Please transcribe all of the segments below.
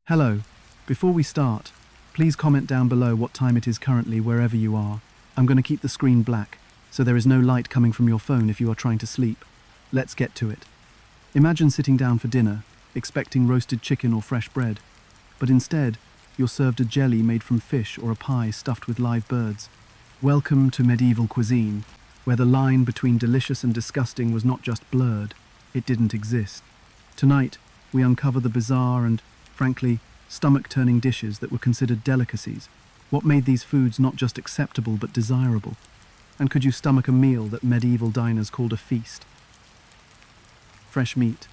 Hello. Before we start, please comment down below what time it is currently wherever you are. I'm going to keep the screen black, so there is no light coming from your phone if you are trying to sleep. Let's get to it. Imagine sitting down for dinner, expecting roasted chicken or fresh bread, but instead, you're served a jelly made from fish or a pie stuffed with live birds. Welcome to medieval cuisine, where the line between delicious and disgusting was not just blurred, it didn't exist. Tonight, we uncover the bizarre and, frankly, stomach-turning dishes that were considered delicacies. What made these foods not just acceptable but desirable? And could you stomach a meal that medieval diners called a feast? Fresh meat.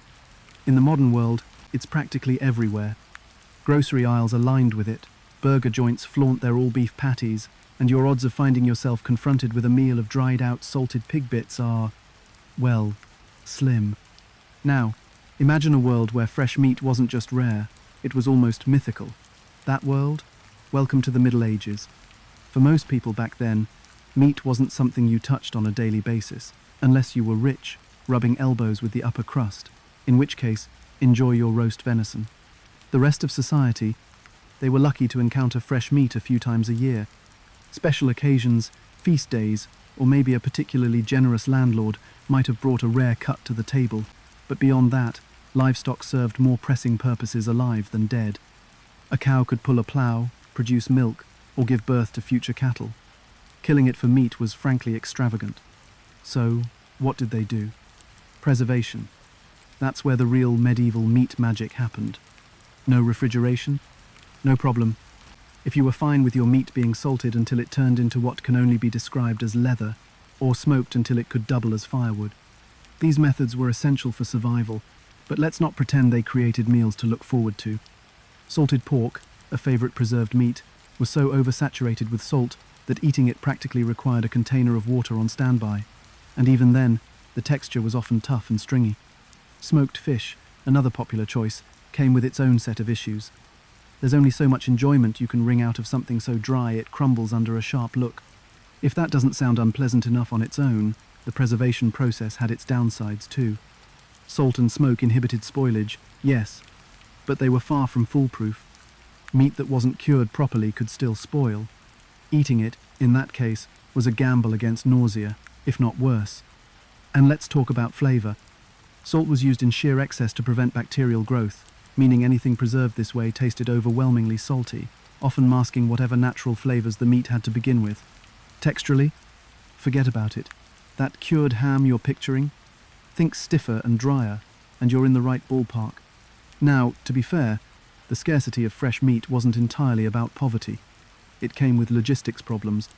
In the modern world, it's practically everywhere. Grocery aisles are lined with it, burger joints flaunt their all-beef patties, and your odds of finding yourself confronted with a meal of dried-out salted pig bits are, well, slim. Now, imagine a world where fresh meat wasn't just rare, it was almost mythical. That world? Welcome to the Middle Ages. For most people back then, meat wasn't something you touched on a daily basis, unless you were rich, rubbing elbows with the upper crust, in which case, enjoy your roast venison. The rest of society, they were lucky to encounter fresh meat a few times a year. Special occasions, feast days, or maybe a particularly generous landlord might have brought a rare cut to the table, but beyond that, livestock served more pressing purposes alive than dead. A cow could pull a plough, produce milk, or give birth to future cattle. Killing it for meat was frankly extravagant. So, what did they do? Preservation. That's where the real medieval meat magic happened. No refrigeration? No problem. If you were fine with your meat being salted until it turned into what can only be described as leather, or smoked until it could double as firewood. These methods were essential for survival, but let's not pretend they created meals to look forward to. Salted pork, a favorite preserved meat, was so oversaturated with salt that eating it practically required a container of water on standby, and even then, the texture was often tough and stringy. Smoked fish, another popular choice, came with its own set of issues. There's only so much enjoyment you can wring out of something so dry it crumbles under a sharp look. If that doesn't sound unpleasant enough on its own, the preservation process had its downsides too. Salt and smoke inhibited spoilage, yes, but they were far from foolproof. Meat that wasn't cured properly could still spoil. Eating it, in that case, was a gamble against nausea, if not worse. And let's talk about flavor. Salt was used in sheer excess to prevent bacterial growth, meaning anything preserved this way tasted overwhelmingly salty, often masking whatever natural flavors the meat had to begin with. Texturally? Forget about it. That cured ham you're picturing? Think stiffer and drier, and you're in the right ballpark. Now, to be fair, the scarcity of fresh meat wasn't entirely about poverty. It came with logistics problems.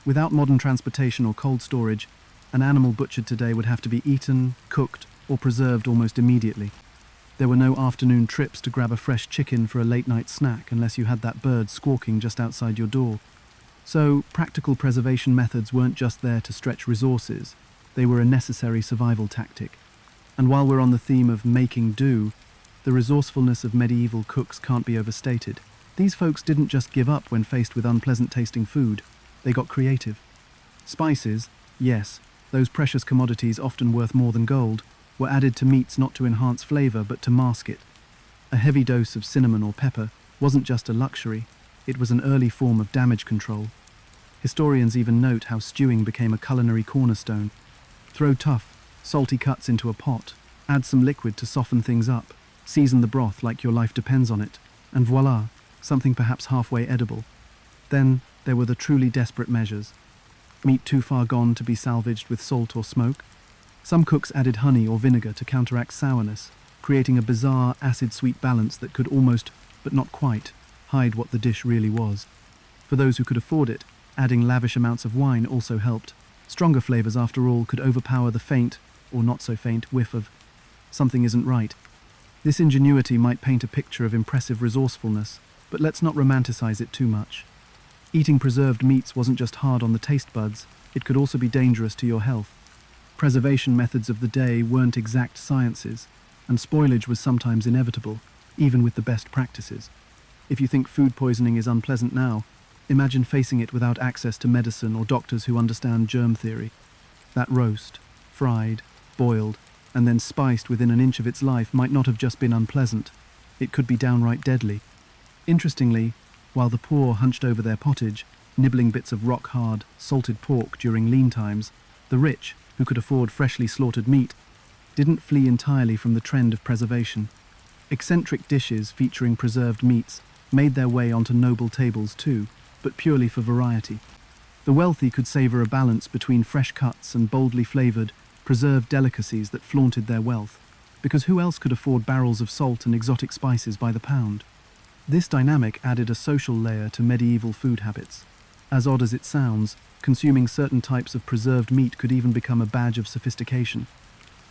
Without modern transportation or cold storage, an animal butchered today would have to be eaten, cooked, or preserved almost immediately. There were no afternoon trips to grab a fresh chicken for a late-night snack unless you had that bird squawking just outside your door. So, practical preservation methods weren't just there to stretch resources, they were a necessary survival tactic. And while we're on the theme of making do, the resourcefulness of medieval cooks can't be overstated. These folks didn't just give up when faced with unpleasant-tasting food, they got creative. Spices, yes, those precious commodities often worth more than gold, were added to meats not to enhance flavor but to mask it. A heavy dose of cinnamon or pepper wasn't just a luxury, it was an early form of damage control. Historians even note how stewing became a culinary cornerstone. Throw tough, salty cuts into a pot, add some liquid to soften things up, season the broth like your life depends on it, and voila, something perhaps halfway edible. Then there were the truly desperate measures. Meat too far gone to be salvaged with salt or smoke? Some cooks added honey or vinegar to counteract sourness, creating a bizarre acid-sweet balance that could almost, but not quite, hide what the dish really was. For those who could afford it, adding lavish amounts of wine also helped. Stronger flavors, after all, could overpower the faint, or not-so-faint, whiff of something isn't right. This ingenuity might paint a picture of impressive resourcefulness, but let's not romanticize it too much. Eating preserved meats wasn't just hard on the taste buds, it could also be dangerous to your health. Preservation methods of the day weren't exact sciences, and spoilage was sometimes inevitable, even with the best practices. If you think food poisoning is unpleasant now, imagine facing it without access to medicine or doctors who understand germ theory. That roast, fried, boiled, and then spiced within an inch of its life might not have just been unpleasant. It could be downright deadly. Interestingly, while the poor hunched over their pottage, nibbling bits of rock-hard, salted pork during lean times, the rich, who could afford freshly slaughtered meat, didn't flee entirely from the trend of preservation. Eccentric dishes featuring preserved meats made their way onto noble tables too, but purely for variety. The wealthy could savor a balance between fresh cuts and boldly flavored, preserved delicacies that flaunted their wealth, because who else could afford barrels of salt and exotic spices by the pound? This dynamic added a social layer to medieval food habits. As odd as it sounds, consuming certain types of preserved meat could even become a badge of sophistication.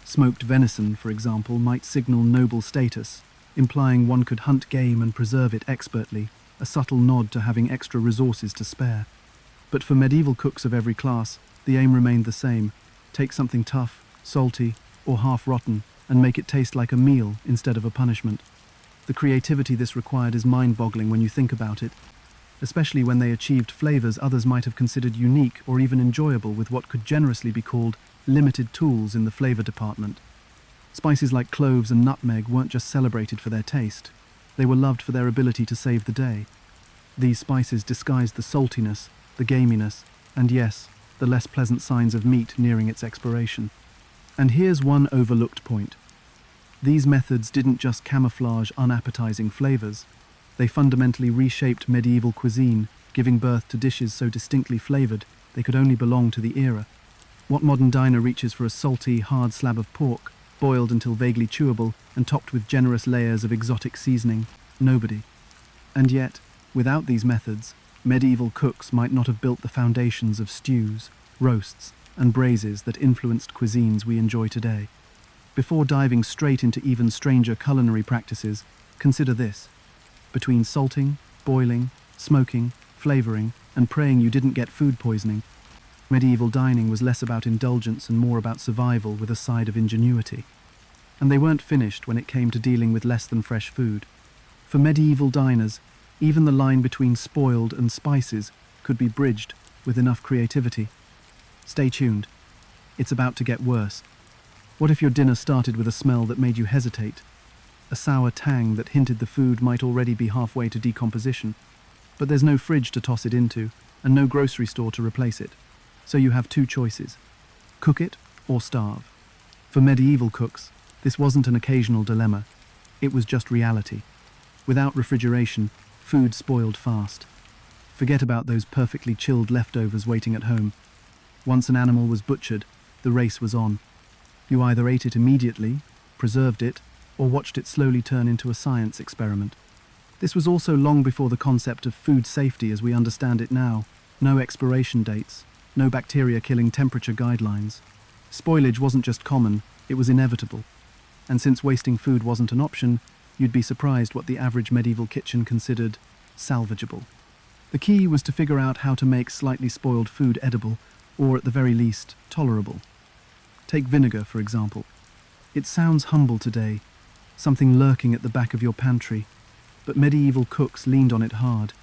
Smoked venison, for example, might signal noble status, implying one could hunt game and preserve it expertly, a subtle nod to having extra resources to spare. But for medieval cooks of every class, the aim remained the same: take something tough, salty, or half-rotten, and make it taste like a meal instead of a punishment. The creativity this required is mind-boggling when you think about it, especially when they achieved flavors others might have considered unique or even enjoyable with what could generously be called limited tools in the flavor department. Spices like cloves and nutmeg weren't just celebrated for their taste, they were loved for their ability to save the day. These spices disguised the saltiness, the gaminess, and yes, the less pleasant signs of meat nearing its expiration. And here's one overlooked point. These methods didn't just camouflage unappetizing flavors, they fundamentally reshaped medieval cuisine, giving birth to dishes so distinctly flavored they could only belong to the era. What modern diner reaches for a salty, hard slab of pork, boiled until vaguely chewable and topped with generous layers of exotic seasoning? Nobody. And yet, without these methods, medieval cooks might not have built the foundations of stews, roasts, and braises that influenced cuisines we enjoy today. Before diving straight into even stranger culinary practices, consider this. Between salting, boiling, smoking, flavoring, and praying you didn't get food poisoning, medieval dining was less about indulgence and more about survival with a side of ingenuity. And they weren't finished when it came to dealing with less than fresh food. For medieval diners, even the line between spoiled and spices could be bridged with enough creativity. Stay tuned. It's about to get worse. What if your dinner started with a smell that made you hesitate? A sour tang that hinted the food might already be halfway to decomposition. But there's no fridge to toss it into, and no grocery store to replace it. So you have two choices: cook it or starve. For medieval cooks, this wasn't an occasional dilemma. It was just reality. Without refrigeration, food spoiled fast. Forget about those perfectly chilled leftovers waiting at home. Once an animal was butchered, the race was on. You either ate it immediately, preserved it, or watched it slowly turn into a science experiment. This was also long before the concept of food safety as we understand it now. No expiration dates, no bacteria-killing temperature guidelines. Spoilage wasn't just common, it was inevitable. And since wasting food wasn't an option, you'd be surprised what the average medieval kitchen considered salvageable. The key was to figure out how to make slightly spoiled food edible, or at the very least, tolerable. Take vinegar, for example. It sounds humble today, something lurking at the back of your pantry, but medieval cooks leaned on it hard.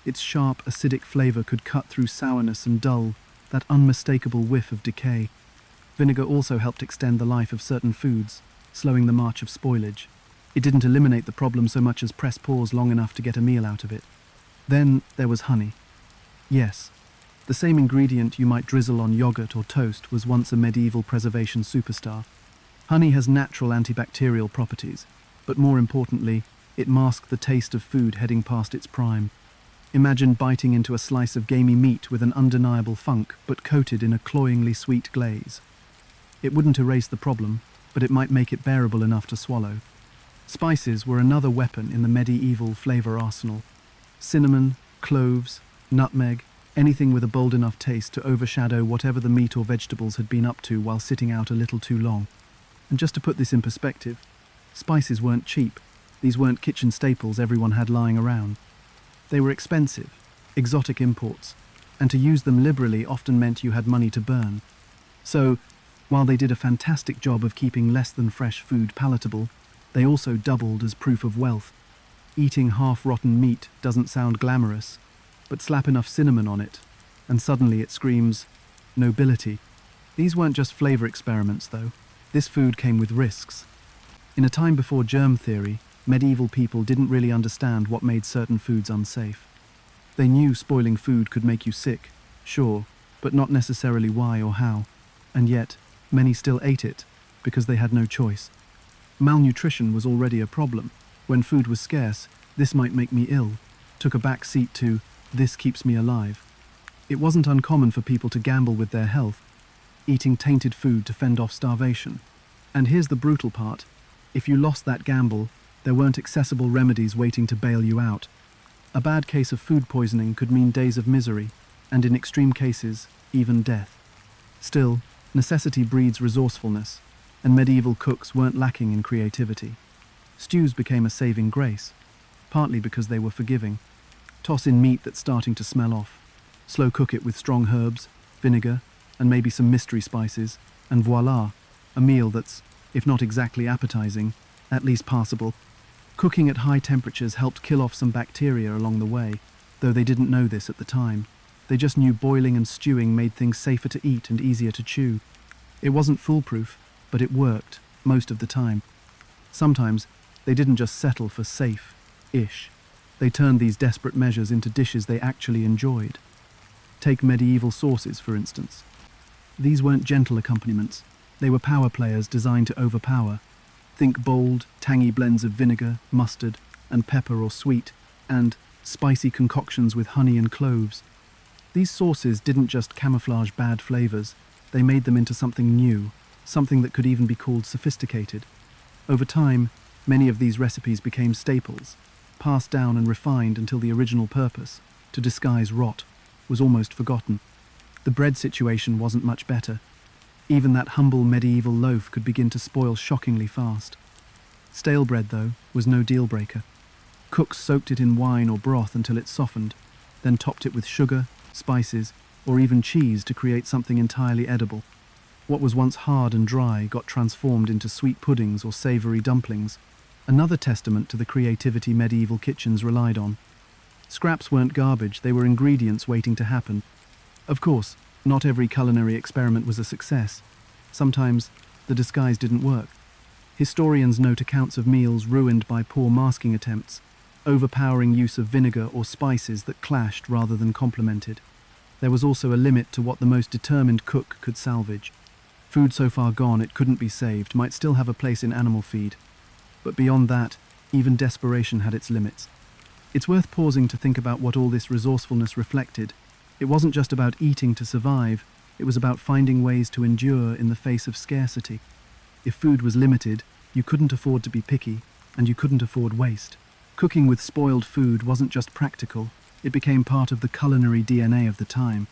Its sharp, acidic flavor could cut through sourness and dull, that unmistakable whiff of decay. Vinegar also helped extend the life of certain foods, slowing the march of spoilage. It didn't eliminate the problem so much as press pause long enough to get a meal out of it. Then there was honey. Yes, the same ingredient you might drizzle on yogurt or toast was once a medieval preservation superstar. Honey has natural antibacterial properties, but more importantly, it masked the taste of food heading past its prime. Imagine biting into a slice of gamey meat with an undeniable funk, but coated in a cloyingly sweet glaze. It wouldn't erase the problem, but it might make it bearable enough to swallow. Spices were another weapon in the medieval flavor arsenal. Cinnamon, cloves, nutmeg, anything with a bold enough taste to overshadow whatever the meat or vegetables had been up to while sitting out a little too long. And just to put this in perspective, spices weren't cheap. These weren't kitchen staples everyone had lying around. They were expensive, exotic imports, and to use them liberally often meant you had money to burn. So, while they did a fantastic job of keeping less than fresh food palatable, they also doubled as proof of wealth. Eating half-rotten meat doesn't sound glamorous, but slap enough cinnamon on it, and suddenly it screams nobility. These weren't just flavor experiments, though. This food came with risks. In a time before germ theory, medieval people didn't really understand what made certain foods unsafe. They knew spoiling food could make you sick, sure, but not necessarily why or how. And yet, many still ate it, because they had no choice. Malnutrition was already a problem. When food was scarce, "this might make me ill," took a back seat to "this keeps me alive." It wasn't uncommon for people to gamble with their health, eating tainted food to fend off starvation. And here's the brutal part: if you lost that gamble, there weren't accessible remedies waiting to bail you out. A bad case of food poisoning could mean days of misery, and in extreme cases, even death. Still, necessity breeds resourcefulness, and medieval cooks weren't lacking in creativity. Stews became a saving grace, partly because they were forgiving. Toss in meat that's starting to smell off. Slow cook it with strong herbs, vinegar, and maybe some mystery spices, and voila, a meal that's, if not exactly appetizing, at least passable. Cooking at high temperatures helped kill off some bacteria along the way, though they didn't know this at the time. They just knew boiling and stewing made things safer to eat and easier to chew. It wasn't foolproof, but it worked, most of the time. Sometimes, they didn't just settle for safe-ish. They turned these desperate measures into dishes they actually enjoyed. Take medieval sauces, for instance. These weren't gentle accompaniments. They were power players designed to overpower. Think bold, tangy blends of vinegar, mustard, and pepper or sweet, and spicy concoctions with honey and cloves. These sauces didn't just camouflage bad flavors, they made them into something new, something that could even be called sophisticated. Over time, many of these recipes became staples, passed down and refined until the original purpose, to disguise rot, was almost forgotten. The bread situation wasn't much better. Even that humble medieval loaf could begin to spoil shockingly fast. Stale bread, though, was no deal-breaker. Cooks soaked it in wine or broth until it softened, then topped it with sugar, spices, or even cheese to create something entirely edible. What was once hard and dry got transformed into sweet puddings or savory dumplings, another testament to the creativity medieval kitchens relied on. Scraps weren't garbage, they were ingredients waiting to happen. Of course, not every culinary experiment was a success. Sometimes, the disguise didn't work. Historians note accounts of meals ruined by poor masking attempts, overpowering use of vinegar or spices that clashed rather than complemented. There was also a limit to what the most determined cook could salvage. Food so far gone it couldn't be saved might still have a place in animal feed. But beyond that, even desperation had its limits. It's worth pausing to think about what all this resourcefulness reflected. It wasn't just about eating to survive, it was about finding ways to endure in the face of scarcity. If food was limited, you couldn't afford to be picky, and you couldn't afford waste. Cooking with spoiled food wasn't just practical, it became part of the culinary DNA of the time.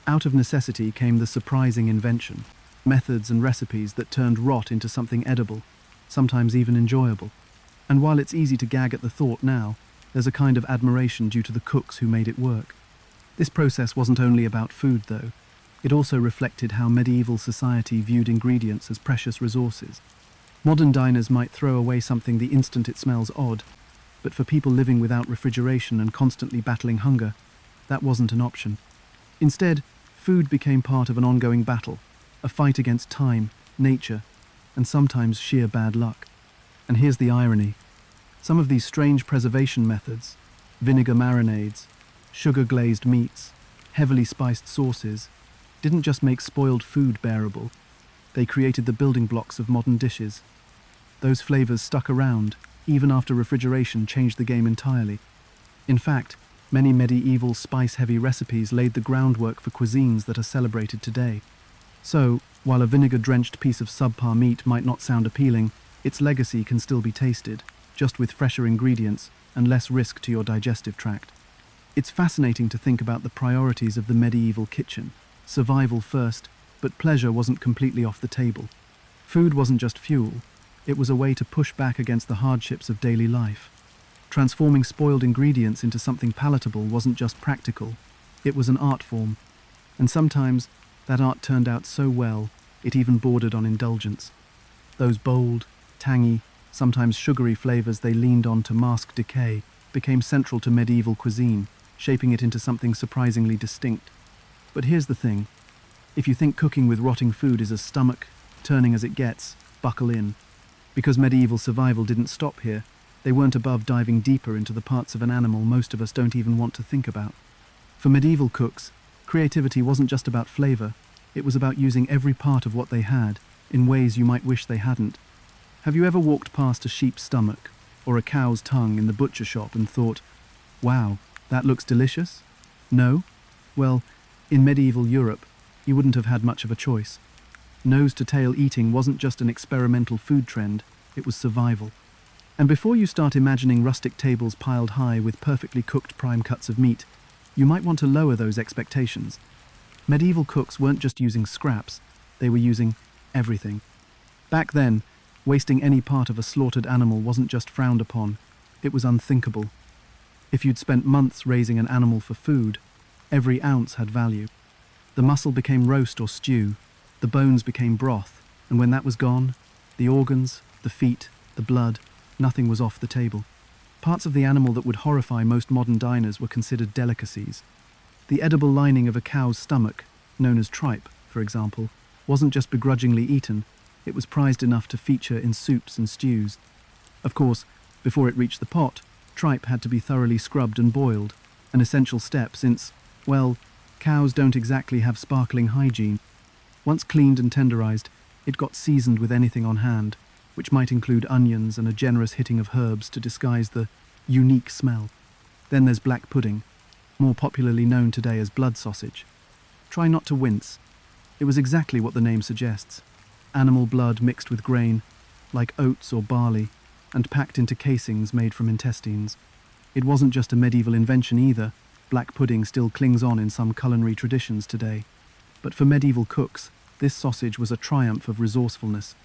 Out of necessity came the surprising invention, methods and recipes that turned rot into something edible, sometimes even enjoyable. And while it's easy to gag at the thought now, there's a kind of admiration due to the cooks who made it work. This process wasn't only about food, though. It also reflected how medieval society viewed ingredients as precious resources. Modern diners might throw away something the instant it smells odd, but for people living without refrigeration and constantly battling hunger, that wasn't an option. Instead, food became part of an ongoing battle, a fight against time, nature, and sometimes sheer bad luck. And here's the irony. Some of these strange preservation methods, vinegar marinades, sugar-glazed meats, heavily spiced sauces, didn't just make spoiled food bearable. They created the building blocks of modern dishes. Those flavors stuck around, even after refrigeration changed the game entirely. In fact, many medieval spice-heavy recipes laid the groundwork for cuisines that are celebrated today. So, while a vinegar-drenched piece of subpar meat might not sound appealing, its legacy can still be tasted, just with fresher ingredients and less risk to your digestive tract. It's fascinating to think about the priorities of the medieval kitchen. Survival first, but pleasure wasn't completely off the table. Food wasn't just fuel, it was a way to push back against the hardships of daily life. Transforming spoiled ingredients into something palatable wasn't just practical, it was an art form. And sometimes, that art turned out so well, it even bordered on indulgence. Those bold, tangy, sometimes sugary flavors they leaned on to mask decay became central to medieval cuisine, shaping it into something surprisingly distinct. But here's the thing. If you think cooking with rotting food is as stomach-turning as it gets, buckle in. Because medieval survival didn't stop here, They weren't above diving deeper into the parts of an animal most of us don't even want to think about. For medieval cooks, creativity wasn't just about flavor, it was about using every part of what they had in ways you might wish they hadn't. Have you ever walked past a sheep's stomach or a cow's tongue in the butcher shop and thought, wow, that looks delicious? No? Well, in medieval Europe, you wouldn't have had much of a choice. Nose-to-tail eating wasn't just an experimental food trend, it was survival. And before you start imagining rustic tables piled high with perfectly cooked prime cuts of meat, you might want to lower those expectations. Medieval cooks weren't just using scraps, they were using everything. Back then, wasting any part of a slaughtered animal wasn't just frowned upon, it was unthinkable. If you'd spent months raising an animal for food, every ounce had value. The muscle became roast or stew, the bones became broth, and when that was gone, the organs, the feet, the blood, nothing was off the table. Parts of the animal that would horrify most modern diners were considered delicacies. The edible lining of a cow's stomach, known as tripe, for example, wasn't just begrudgingly eaten, it was prized enough to feature in soups and stews. Of course, before it reached the pot, tripe had to be thoroughly scrubbed and boiled, an essential step since, well, cows don't exactly have sparkling hygiene. Once cleaned and tenderized, it got seasoned with anything on hand, which might include onions and a generous hitting of herbs to disguise the unique smell. Then there's black pudding, more popularly known today as blood sausage. Try not to wince. It was exactly what the name suggests. Animal blood mixed with grain, like oats or barley, and packed into casings made from intestines. It wasn't just a medieval invention either. Black pudding still clings on in some culinary traditions today. But for medieval cooks, this sausage was a triumph of resourcefulness.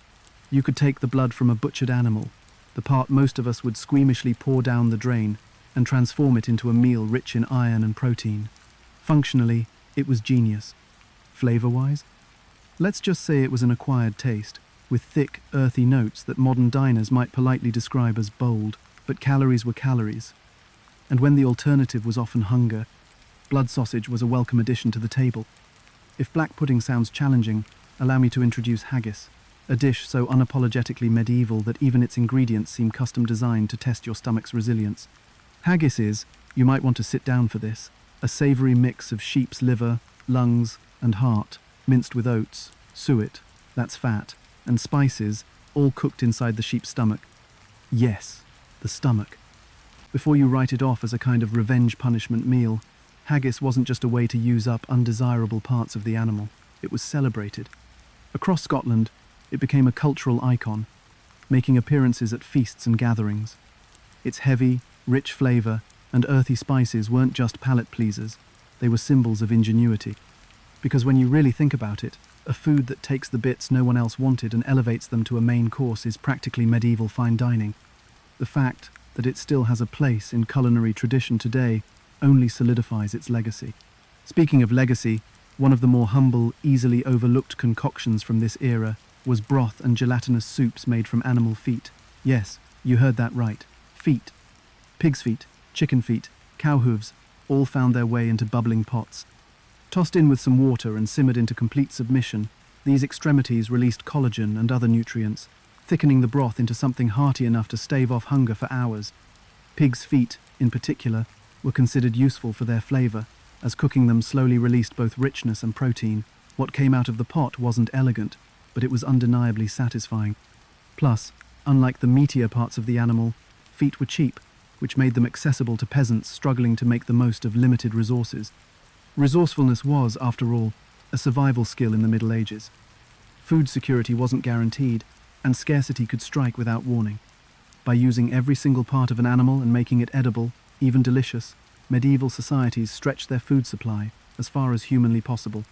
You could take the blood from a butchered animal, the part most of us would squeamishly pour down the drain, and transform it into a meal rich in iron and protein. Functionally, it was genius. Flavor-wise? Let's just say it was an acquired taste, with thick, earthy notes that modern diners might politely describe as bold, but calories were calories. And when the alternative was often hunger, blood sausage was a welcome addition to the table. If black pudding sounds challenging, allow me to introduce haggis, a dish so unapologetically medieval that even its ingredients seem custom designed to test your stomach's resilience. Haggis is, you might want to sit down for this, a savoury mix of sheep's liver, lungs, and heart, minced with oats, suet, that's fat, and spices, all cooked inside the sheep's stomach. Yes, the stomach. Before you write it off as a kind of revenge punishment meal, haggis wasn't just a way to use up undesirable parts of the animal, it was celebrated. Across Scotland, it became a cultural icon, making appearances at feasts and gatherings. Its heavy, rich flavour and earthy spices weren't just palate pleasers, they were symbols of ingenuity. Because when you really think about it, a food that takes the bits no one else wanted and elevates them to a main course is practically medieval fine dining. The fact that it still has a place in culinary tradition today only solidifies its legacy. Speaking of legacy, one of the more humble, easily overlooked concoctions from this era was broth and gelatinous soups made from animal feet. Yes, you heard that right. Feet. Pig's feet, chicken feet, cow hooves, all found their way into bubbling pots. Tossed in with some water and simmered into complete submission, these extremities released collagen and other nutrients, thickening the broth into something hearty enough to stave off hunger for hours. Pig's feet, in particular, were considered useful for their flavour, as cooking them slowly released both richness and protein. What came out of the pot wasn't elegant, but it was undeniably satisfying. Plus, unlike the meatier parts of the animal, feet were cheap, which made them accessible to peasants struggling to make the most of limited resources. Resourcefulness was, after all, a survival skill in the Middle Ages. Food security wasn't guaranteed, and scarcity could strike without warning. By using every single part of an animal and making it edible, even delicious, medieval societies stretched their food supply as far as humanly possible.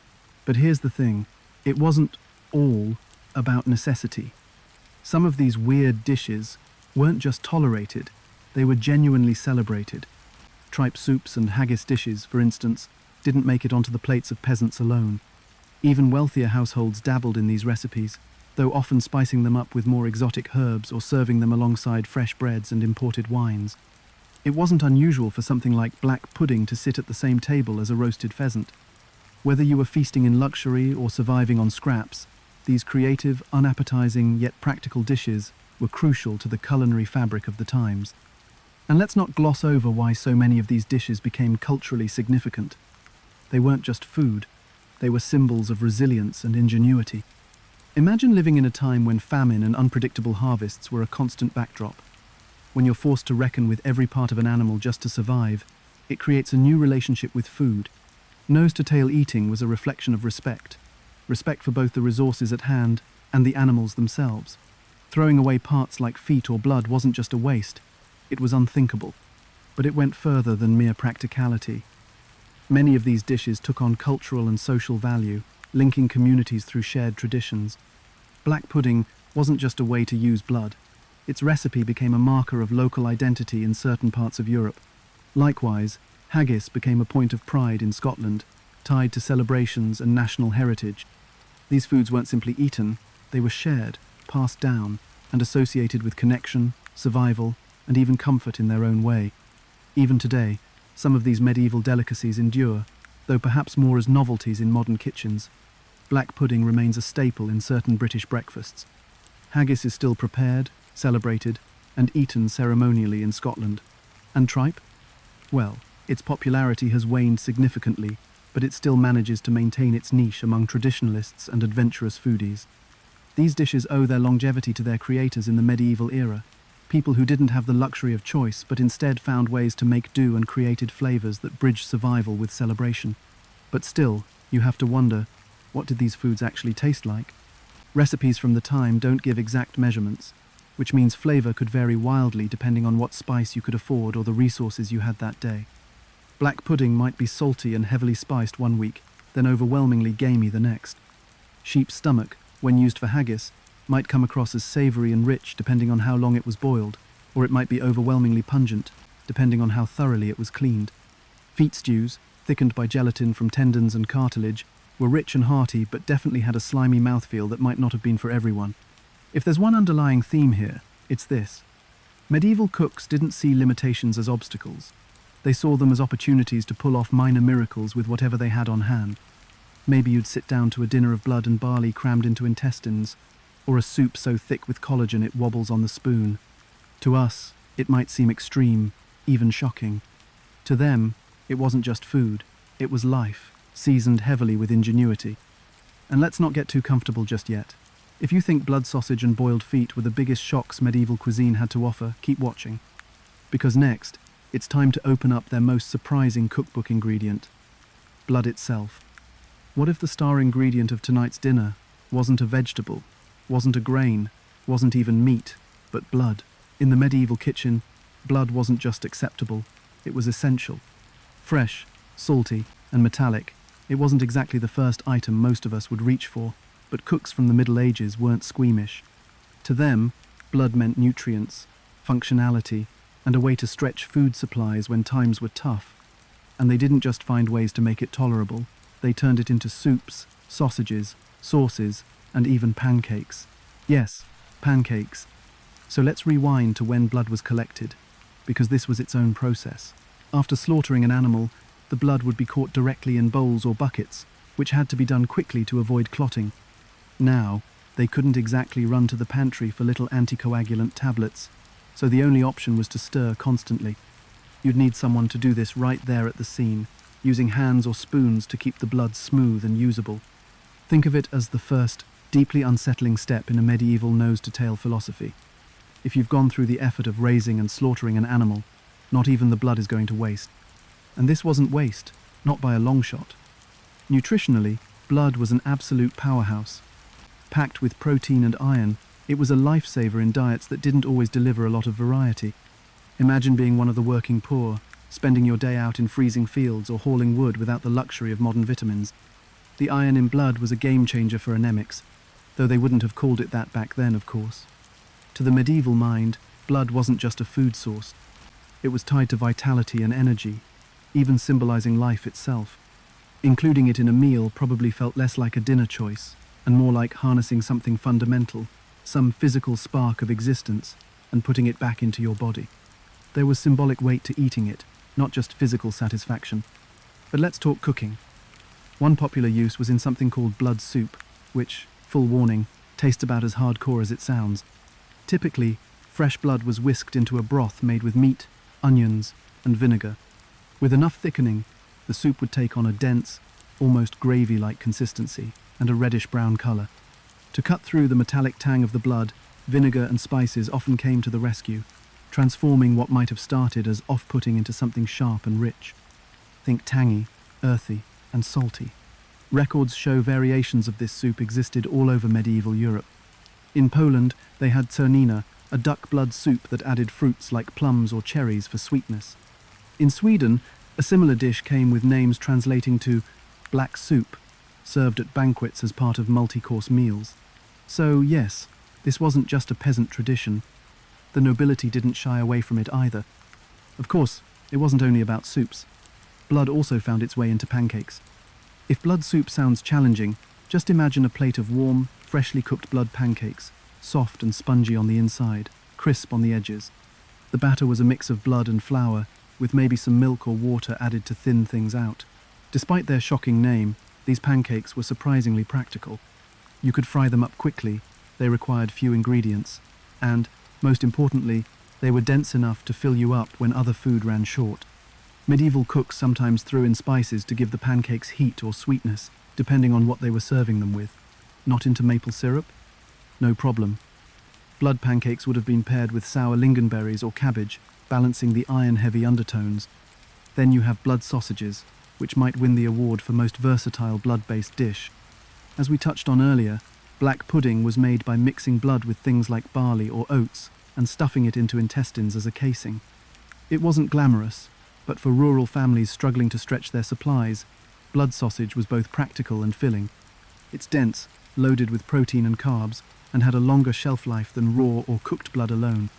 But here's the thing, it wasn't all about necessity. Some of these weird dishes weren't just tolerated, they were genuinely celebrated. Tripe soups and haggis dishes, for instance, didn't make it onto the plates of peasants alone. Even wealthier households dabbled in these recipes, though often spicing them up with more exotic herbs or serving them alongside fresh breads and imported wines. It wasn't unusual for something like black pudding to sit at the same table as a roasted pheasant. Whether you were feasting in luxury or surviving on scraps, these creative, unappetizing yet practical dishes were crucial to the culinary fabric of the times. And let's not gloss over why so many of these dishes became culturally significant. They weren't just food, they were symbols of resilience and ingenuity. Imagine living in a time when famine and unpredictable harvests were a constant backdrop. When you're forced to reckon with every part of an animal just to survive, it creates a new relationship with food. Nose-to-tail eating was a reflection of respect for both the resources at hand and the animals themselves. Throwing away parts like feet or blood wasn't just a waste, it was unthinkable. But it went further than mere practicality. Many of these dishes took on cultural and social value, linking communities through shared traditions. Black pudding wasn't just a way to use blood. Its recipe became a marker of local identity in certain parts of Europe. Likewise, haggis became a point of pride in Scotland, tied to celebrations and national heritage. These foods weren't simply eaten, they were shared, passed down, and associated with connection, survival, and even comfort in their own way. Even today, some of these medieval delicacies endure, though perhaps more as novelties in modern kitchens. Black pudding remains a staple in certain British breakfasts. Haggis is still prepared, celebrated, and eaten ceremonially in Scotland. And tripe? Well, its popularity has waned significantly, but it still manages to maintain its niche among traditionalists and adventurous foodies. These dishes owe their longevity to their creators in the medieval era, people who didn't have the luxury of choice but instead found ways to make do and created flavors that bridged survival with celebration. But still, you have to wonder, what did these foods actually taste like? Recipes from the time don't give exact measurements, which means flavor could vary wildly depending on what spice you could afford or the resources you had that day. Black pudding might be salty and heavily spiced one week, then overwhelmingly gamey the next. Sheep's stomach, when used for haggis, might come across as savory and rich depending on how long it was boiled, or it might be overwhelmingly pungent, depending on how thoroughly it was cleaned. Feet stews, thickened by gelatin from tendons and cartilage, were rich and hearty but definitely had a slimy mouthfeel that might not have been for everyone. If there's one underlying theme here, it's this. Medieval cooks didn't see limitations as obstacles. They saw them as opportunities to pull off minor miracles with whatever they had on hand. Maybe you'd sit down to a dinner of blood and barley crammed into intestines, or a soup so thick with collagen it wobbles on the spoon. To us, it might seem extreme, even shocking. To them, it wasn't just food, it was life, seasoned heavily with ingenuity. And let's not get too comfortable just yet. If you think blood sausage and boiled feet were the biggest shocks medieval cuisine had to offer, keep watching. Because next, it's time to open up their most surprising cookbook ingredient: blood itself. What if the star ingredient of tonight's dinner wasn't a vegetable, wasn't a grain, wasn't even meat, but blood? In the medieval kitchen, blood wasn't just acceptable, it was essential. Fresh, salty, and metallic, it wasn't exactly the first item most of us would reach for, but cooks from the Middle Ages weren't squeamish. To them, blood meant nutrients, functionality, and a way to stretch food supplies when times were tough. And they didn't just find ways to make it tolerable, they turned it into soups, sausages, sauces, and even pancakes. Yes, pancakes. So let's rewind to when blood was collected, because this was its own process. After slaughtering an animal, the blood would be caught directly in bowls or buckets, which had to be done quickly to avoid clotting. Now, they couldn't exactly run to the pantry for little anticoagulant tablets, so the only option was to stir constantly. You'd need someone to do this right there at the scene, using hands or spoons to keep the blood smooth and usable. Think of it as the first, deeply unsettling step in a medieval nose-to-tail philosophy. If you've gone through the effort of raising and slaughtering an animal, not even the blood is going to waste. And this wasn't waste, not by a long shot. Nutritionally, blood was an absolute powerhouse. Packed with protein and iron, it was a lifesaver in diets that didn't always deliver a lot of variety. Imagine being one of the working poor, spending your day out in freezing fields or hauling wood without the luxury of modern vitamins. The iron in blood was a game-changer for anemics, though they wouldn't have called it that back then, of course. To the medieval mind, blood wasn't just a food source. It was tied to vitality and energy, even symbolizing life itself. Including it in a meal probably felt less like a dinner choice, and more like harnessing something fundamental, some physical spark of existence, and putting it back into your body. There was symbolic weight to eating it, not just physical satisfaction. But let's talk cooking. One popular use was in something called blood soup, which, full warning, tastes about as hardcore as it sounds. Typically, fresh blood was whisked into a broth made with meat, onions, and vinegar. With enough thickening, the soup would take on a dense, almost gravy-like consistency and a reddish-brown color. To cut through the metallic tang of the blood, vinegar and spices often came to the rescue, transforming what might have started as off-putting into something sharp and rich. Think tangy, earthy, and salty. Records show variations of this soup existed all over medieval Europe. In Poland, they had czernina, a duck blood soup that added fruits like plums or cherries for sweetness. In Sweden, a similar dish came with names translating to black soup, served at banquets as part of multi-course meals. So, yes, this wasn't just a peasant tradition. The nobility didn't shy away from it either. Of course, it wasn't only about soups. Blood also found its way into pancakes. If blood soup sounds challenging, just imagine a plate of warm, freshly cooked blood pancakes, soft and spongy on the inside, crisp on the edges. The batter was a mix of blood and flour, with maybe some milk or water added to thin things out. Despite their shocking name, these pancakes were surprisingly practical. You could fry them up quickly, they required few ingredients, and, most importantly, they were dense enough to fill you up when other food ran short. Medieval cooks sometimes threw in spices to give the pancakes heat or sweetness, depending on what they were serving them with. Not into maple syrup? No problem. Blood pancakes would have been paired with sour lingonberries or cabbage, balancing the iron-heavy undertones. Then you have blood sausages, which might win the award for most versatile blood-based dish. As we touched on earlier, black pudding was made by mixing blood with things like barley or oats and stuffing it into intestines as a casing. It wasn't glamorous, but for rural families struggling to stretch their supplies, blood sausage was both practical and filling. It's dense, loaded with protein and carbs, and had a longer shelf life than raw or cooked blood alone.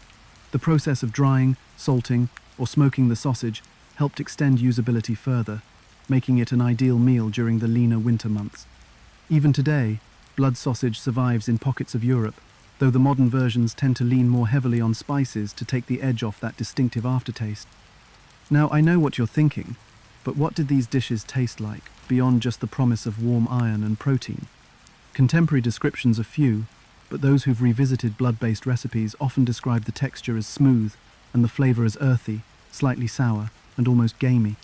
The process of drying, salting, or smoking the sausage helped extend usability further, making it an ideal meal during the leaner winter months. Even today, blood sausage survives in pockets of Europe, though the modern versions tend to lean more heavily on spices to take the edge off that distinctive aftertaste. Now, I know what you're thinking, but what did these dishes taste like, beyond just the promise of warm iron and protein? Contemporary descriptions are few, but those who've revisited blood-based recipes often describe the texture as smooth and the flavor as earthy, slightly sour, and almost gamey.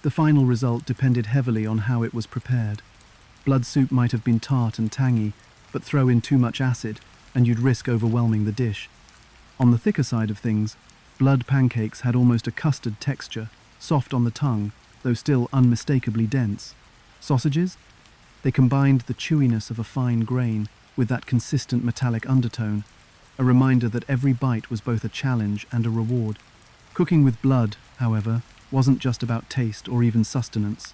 The final result depended heavily on how it was prepared. Blood soup might have been tart and tangy, but throw in too much acid, and you'd risk overwhelming the dish. On the thicker side of things, blood pancakes had almost a custard texture, soft on the tongue, though still unmistakably dense. Sausages? They combined the chewiness of a fine grain with that consistent metallic undertone, a reminder that every bite was both a challenge and a reward. Cooking with blood, however, wasn't just about taste or even sustenance.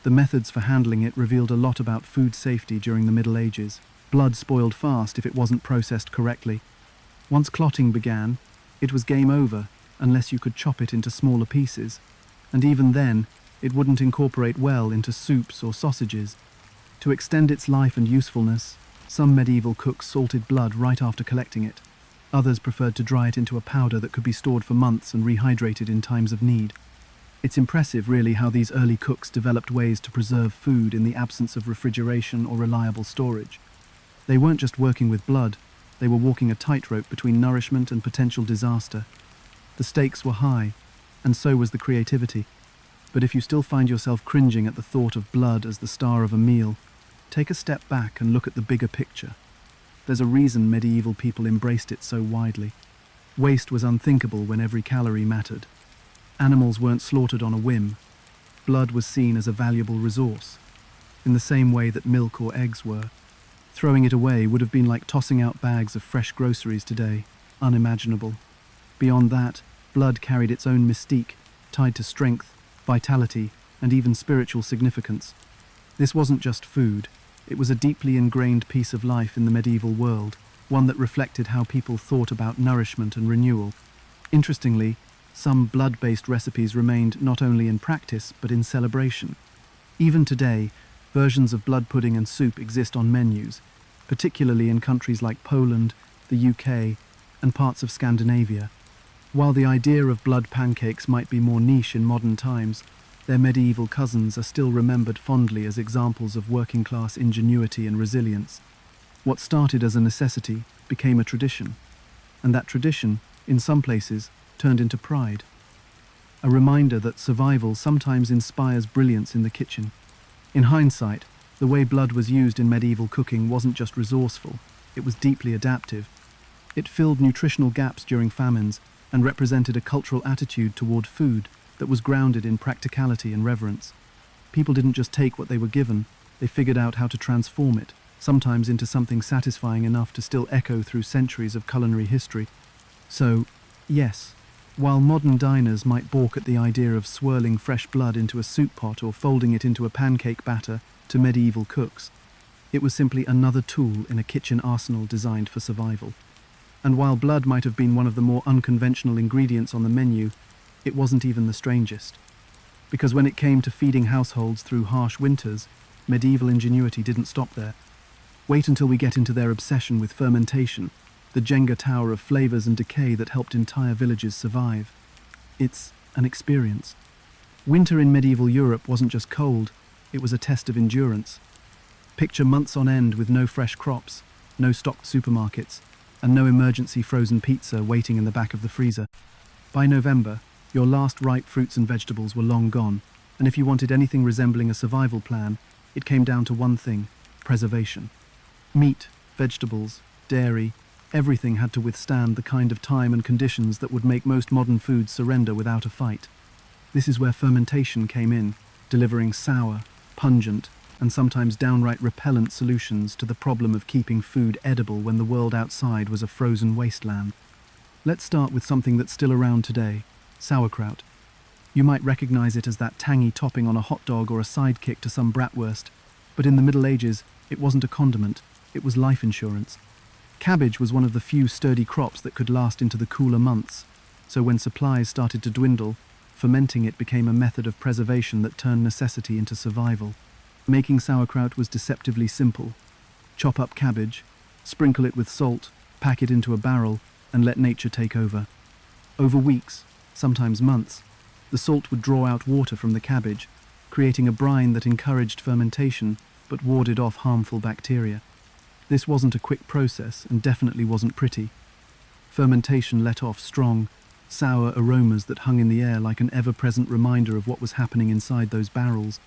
The methods for handling it revealed a lot about food safety during the Middle Ages. Blood spoiled fast if it wasn't processed correctly. Once clotting began, it was game over unless you could chop it into smaller pieces, and even then, it wouldn't incorporate well into soups or sausages. To extend its life and usefulness, some medieval cooks salted blood right after collecting it. Others preferred to dry it into a powder that could be stored for months and rehydrated in times of need. It's impressive, really, how these early cooks developed ways to preserve food in the absence of refrigeration or reliable storage. They weren't just working with blood, they were walking a tightrope between nourishment and potential disaster. The stakes were high, and so was the creativity. But if you still find yourself cringing at the thought of blood as the star of a meal, take a step back and look at the bigger picture. There's a reason medieval people embraced it so widely. Waste was unthinkable when every calorie mattered. Animals weren't slaughtered on a whim. Blood was seen as a valuable resource, in the same way that milk or eggs were. Throwing it away would have been like tossing out bags of fresh groceries today, unimaginable. Beyond that, blood carried its own mystique, tied to strength, vitality, and even spiritual significance. This wasn't just food, it was a deeply ingrained piece of life in the medieval world, one that reflected how people thought about nourishment and renewal. Interestingly, some blood-based recipes remained not only in practice but in celebration. Even today, versions of blood pudding and soup exist on menus, particularly in countries like Poland, the UK, and parts of Scandinavia. While the idea of blood pancakes might be more niche in modern times, their medieval cousins are still remembered fondly as examples of working-class ingenuity and resilience. What started as a necessity became a tradition. and that tradition, in some places, turned into pride. A reminder that survival sometimes inspires brilliance in the kitchen. In hindsight, the way blood was used in medieval cooking wasn't just resourceful, it was deeply adaptive. It filled nutritional gaps during famines and represented a cultural attitude toward food that was grounded in practicality and reverence. People didn't just take what they were given, they figured out how to transform it, sometimes into something satisfying enough to still echo through centuries of culinary history. So, yes, while modern diners might balk at the idea of swirling fresh blood into a soup pot or folding it into a pancake batter, to medieval cooks, it was simply another tool in a kitchen arsenal designed for survival. And while blood might have been one of the more unconventional ingredients on the menu, it wasn't even the strangest. Because when it came to feeding households through harsh winters, medieval ingenuity didn't stop there. Wait until we get into their obsession with fermentation, the Jenga tower of flavors and decay that helped entire villages survive. It's an experience. Winter in medieval Europe wasn't just cold, it was a test of endurance. Picture months on end with no fresh crops, no stocked supermarkets, and no emergency frozen pizza waiting in the back of the freezer. By November, your last ripe fruits and vegetables were long gone, and if you wanted anything resembling a survival plan, it came down to one thing: preservation. Meat, vegetables, dairy, everything had to withstand the kind of time and conditions that would make most modern foods surrender without a fight. This is where fermentation came in, delivering sour, pungent, and sometimes downright repellent solutions to the problem of keeping food edible when the world outside was a frozen wasteland. Let's start with something that's still around today: sauerkraut. You might recognize it as that tangy topping on a hot dog or a sidekick to some bratwurst, but in the Middle Ages, it wasn't a condiment, it was life insurance. Cabbage was one of the few sturdy crops that could last into the cooler months, so when supplies started to dwindle, fermenting it became a method of preservation that turned necessity into survival. Making sauerkraut was deceptively simple. Chop up cabbage, sprinkle it with salt, pack it into a barrel, and let nature take over. Over weeks, sometimes months, the salt would draw out water from the cabbage, creating a brine that encouraged fermentation but warded off harmful bacteria. This wasn't a quick process and definitely wasn't pretty. Fermentation let off strong, sour aromas that hung in the air like an ever-present reminder of what was happening inside those barrels.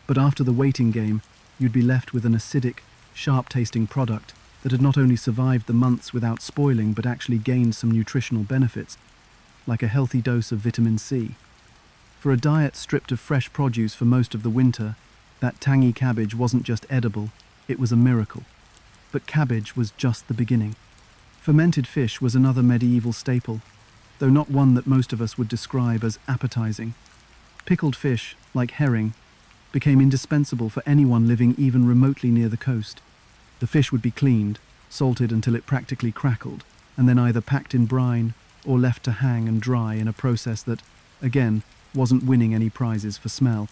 But after the waiting game, you'd be left with an acidic, sharp-tasting product that had not only survived the months without spoiling but actually gained some nutritional benefits, like a healthy dose of vitamin C. For a diet stripped of fresh produce for most of the winter, that tangy cabbage wasn't just edible, it was a miracle. But cabbage was just the beginning. Fermented fish was another medieval staple, though not one that most of us would describe as appetizing. Pickled fish, like herring, became indispensable for anyone living even remotely near the coast. The fish would be cleaned, salted until it practically crackled, and then either packed in brine or left to hang and dry in a process that, again, wasn't winning any prizes for smell.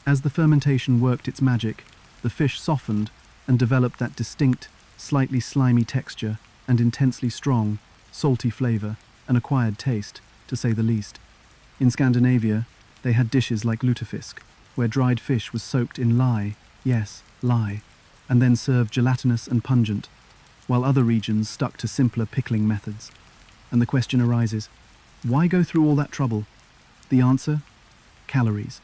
As the fermentation worked its magic, the fish softened and developed that distinct, slightly slimy texture and intensely strong, salty flavor and acquired taste, to say the least. In Scandinavia, they had dishes like lutefisk, where dried fish was soaked in lye, yes, lye, and then served gelatinous and pungent, while other regions stuck to simpler pickling methods. And the question arises, why go through all that trouble? The answer? Calories.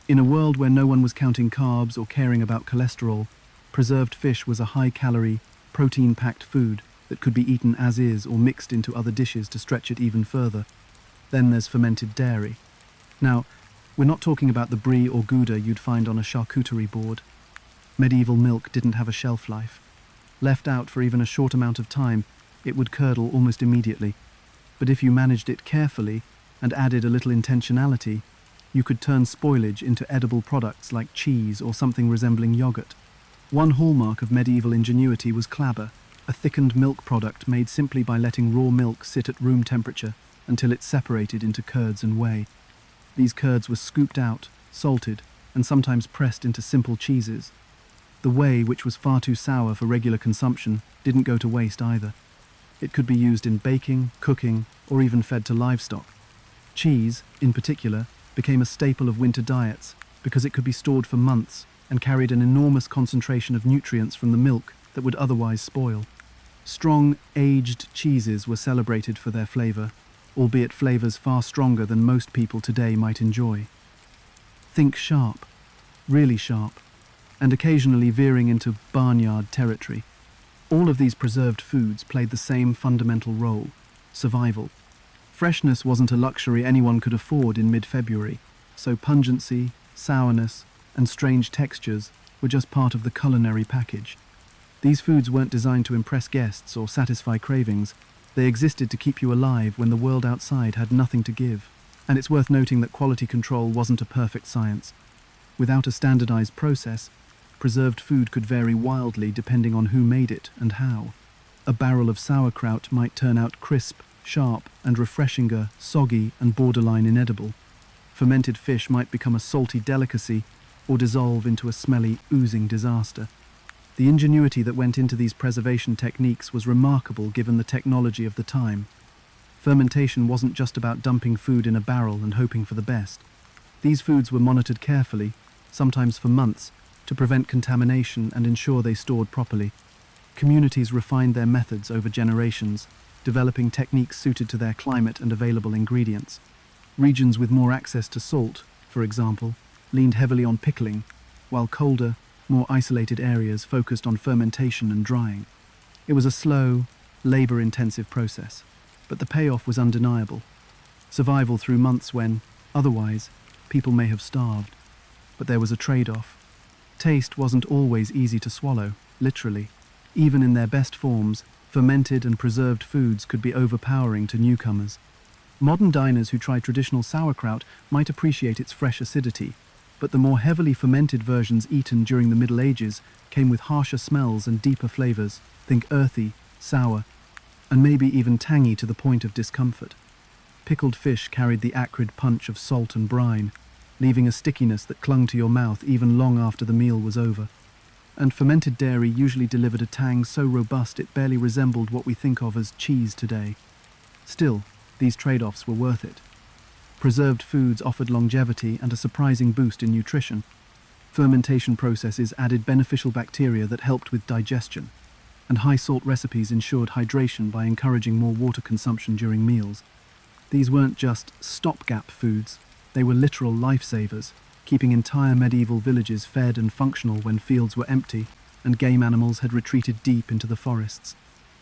In a world where no one was counting carbs or caring about cholesterol, preserved fish was a high-calorie, protein-packed food that could be eaten as is or mixed into other dishes to stretch it even further. Then there's fermented dairy. Now, we're not talking about the brie or gouda you'd find on a charcuterie board. Medieval milk didn't have a shelf life. Left out for even a short amount of time, it would curdle almost immediately. But if you managed it carefully and added a little intentionality, you could turn spoilage into edible products like cheese or something resembling yogurt. One hallmark of medieval ingenuity was clabber, a thickened milk product made simply by letting raw milk sit at room temperature until it separated into curds and whey. These curds were scooped out, salted, and sometimes pressed into simple cheeses. The whey, which was far too sour for regular consumption, didn't go to waste either. It could be used in baking, cooking, or even fed to livestock. Cheese, in particular, became a staple of winter diets because it could be stored for months and carried an enormous concentration of nutrients from the milk that would otherwise spoil. Strong, aged cheeses were celebrated for their flavor, albeit flavors far stronger than most people today might enjoy. Think sharp, really sharp, and occasionally veering into barnyard territory. All of these preserved foods played the same fundamental role: survival. Freshness wasn't a luxury anyone could afford in mid-February, so pungency, sourness, and strange textures were just part of the culinary package. These foods weren't designed to impress guests or satisfy cravings. They existed to keep you alive when the world outside had nothing to give. And it's worth noting that quality control wasn't a perfect science. Without a standardized process, preserved food could vary wildly depending on who made it and how. A barrel of sauerkraut might turn out crisp, sharp, and refreshinger, soggy, and borderline inedible. Fermented fish might become a salty delicacy or dissolve into a smelly, oozing disaster. The ingenuity that went into these preservation techniques was remarkable given the technology of the time. Fermentation wasn't just about dumping food in a barrel and hoping for the best. These foods were monitored carefully, sometimes for months, to prevent contamination and ensure they stored properly. Communities refined their methods over generations, developing techniques suited to their climate and available ingredients. Regions with more access to salt, for example, leaned heavily on pickling, while colder, more isolated areas focused on fermentation and drying. It was a slow, labor-intensive process, but the payoff was undeniable. Survival through months when, otherwise, people may have starved. But there was a trade-off. Taste wasn't always easy to swallow, literally. Even in their best forms, fermented and preserved foods could be overpowering to newcomers. Modern diners who try traditional sauerkraut might appreciate its fresh acidity, but the more heavily fermented versions eaten during the Middle Ages came with harsher smells and deeper flavors. Think earthy, sour, and maybe even tangy to the point of discomfort. Pickled fish carried the acrid punch of salt and brine, leaving a stickiness that clung to your mouth even long after the meal was over. And fermented dairy usually delivered a tang so robust it barely resembled what we think of as cheese today. Still, these trade-offs were worth it. Preserved foods offered longevity and a surprising boost in nutrition. Fermentation processes added beneficial bacteria that helped with digestion, and high-salt recipes ensured hydration by encouraging more water consumption during meals. These weren't just stopgap foods, they were literal lifesavers, keeping entire medieval villages fed and functional when fields were empty and game animals had retreated deep into the forests.